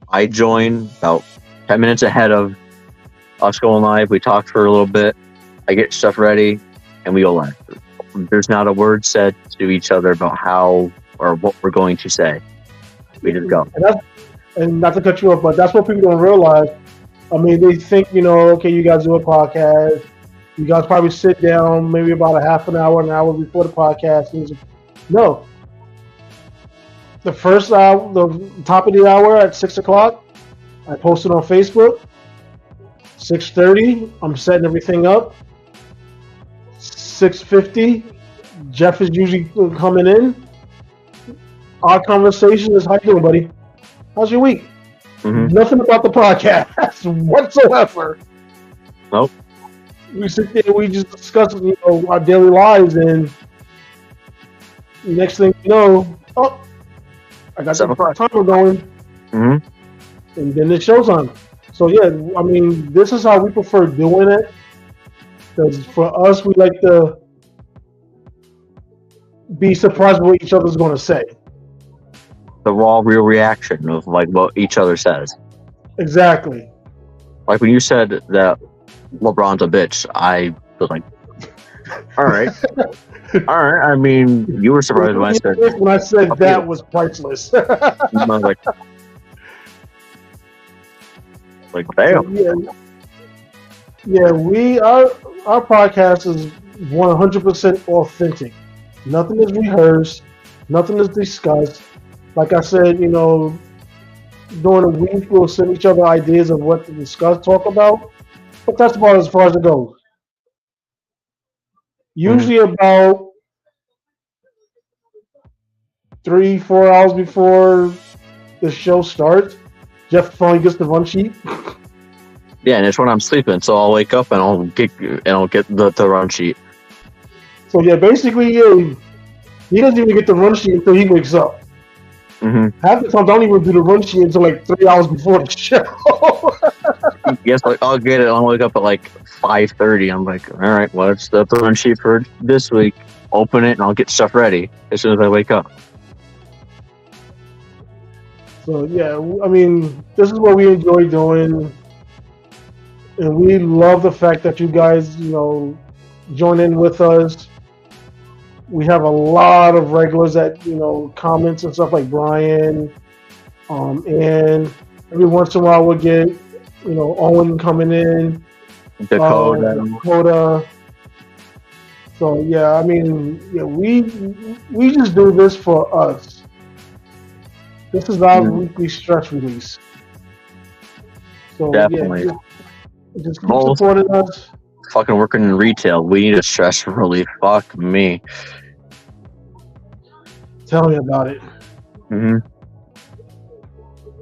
I join about 10 minutes ahead of us going live. We talk for a little bit. I get stuff ready and we go live. There's not a word said to each other about how or what we're going to say. We just go. And not to cut you off, but that's what people don't realize. I mean, they think, you know, okay, you guys do a podcast. You guys probably sit down maybe about a half an hour before the podcast. No. The first hour, the top of the hour at 6 o'clock, I post it on Facebook. 6:30, I'm setting everything up. 6:50, Jeff is usually coming in. Our conversation is, how you doing, buddy? How's your week? Nothing about the podcast whatsoever. Nope. We sit there, we just discuss, you know, our daily lives, and next thing you know, I got the timer going, and then it's showtime. So yeah, I mean, this is how we prefer doing it. Because for us, we like to be surprised with what each other's going to say. The raw, real reaction of like what each other says. Exactly. Like when you said that LeBron's a bitch, I was like, all right. All right. I mean, you were surprised when I said that was priceless. I was like, damn. Yeah, our podcast is 100% authentic. Nothing is rehearsed. Nothing is discussed. Like I said, you know, during the week we'll send each other ideas of what to discuss, talk about. But that's about as far as it goes. Usually about 3-4 hours before the show starts, Jeff finally gets the run sheet. Yeah, and it's when I'm sleeping, so I'll wake up and I'll get the run sheet. So yeah, basically, He doesn't even get the run sheet until he wakes up. Half the time, I don't even do the run sheet until like 3 hours before the show. Yes, like I'll get it. I'll wake up at like 5:30. I'm like, all right, what's the run sheet for this week? Open it and I'll get stuff ready as soon as I wake up. So yeah, I mean, this is what we enjoy doing, and we love the fact that you guys, join in with us. We have a lot of regulars that comments and stuff like Brian, and every once in a while we'll get Owen coming in, Dakota. So yeah, I mean, yeah, we just do this for us. This is our weekly stress release. So definitely, yeah, just keep supporting us. Fucking working in retail, we need a stress relief. Fuck me. Tell me about it.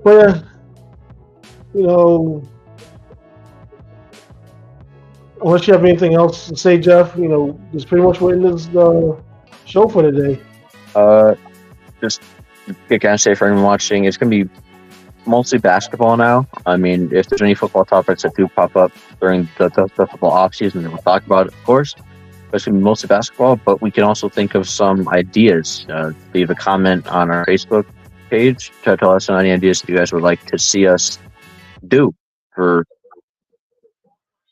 But yeah, unless you have anything else to say, Jeff, just pretty much we're in this show for today. Just can I say for anyone watching, it's gonna be mostly basketball now. I mean, if there's any football topics that do pop up during the football off season, then we'll talk about it, of course. But it's gonna be mostly basketball, but we can also think of some ideas. Leave a comment on our Facebook page to tell us any ideas that you guys would like to see us do for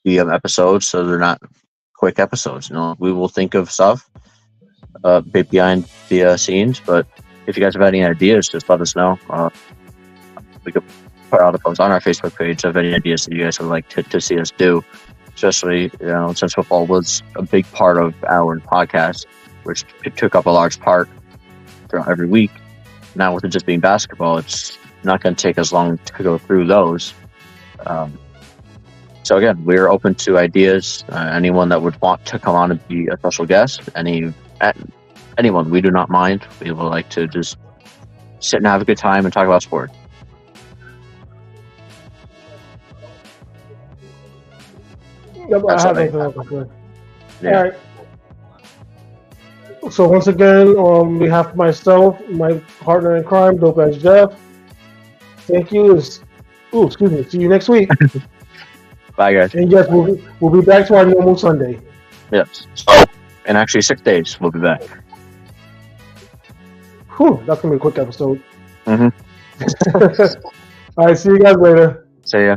the episodes, so they're not quick episodes. We will think of stuff behind the scenes, but if you guys have any ideas, just let us know. We could put out a post on our Facebook page of any ideas that you guys would like to see us do, especially since football was a big part of our podcast, which took up a large part throughout every week. Now with it just being basketball, it's not going to take as long to go through those. So again, we're open to ideas. Anyone that would want to come on and be a special guest, anyone, we do not mind. We would like to just sit and have a good time and talk about sport. Yep, I have anything else to say. Yeah. All right. So once again, on behalf of myself, my partner in crime, Dope as Jeff, thank you. Excuse me. See you next week. Bye, guys. And yes, we'll be back to our normal Sunday. Yes. So, in actually 6 days, we'll be back. Whew, that's gonna be a quick episode. All right, see you guys later. See ya.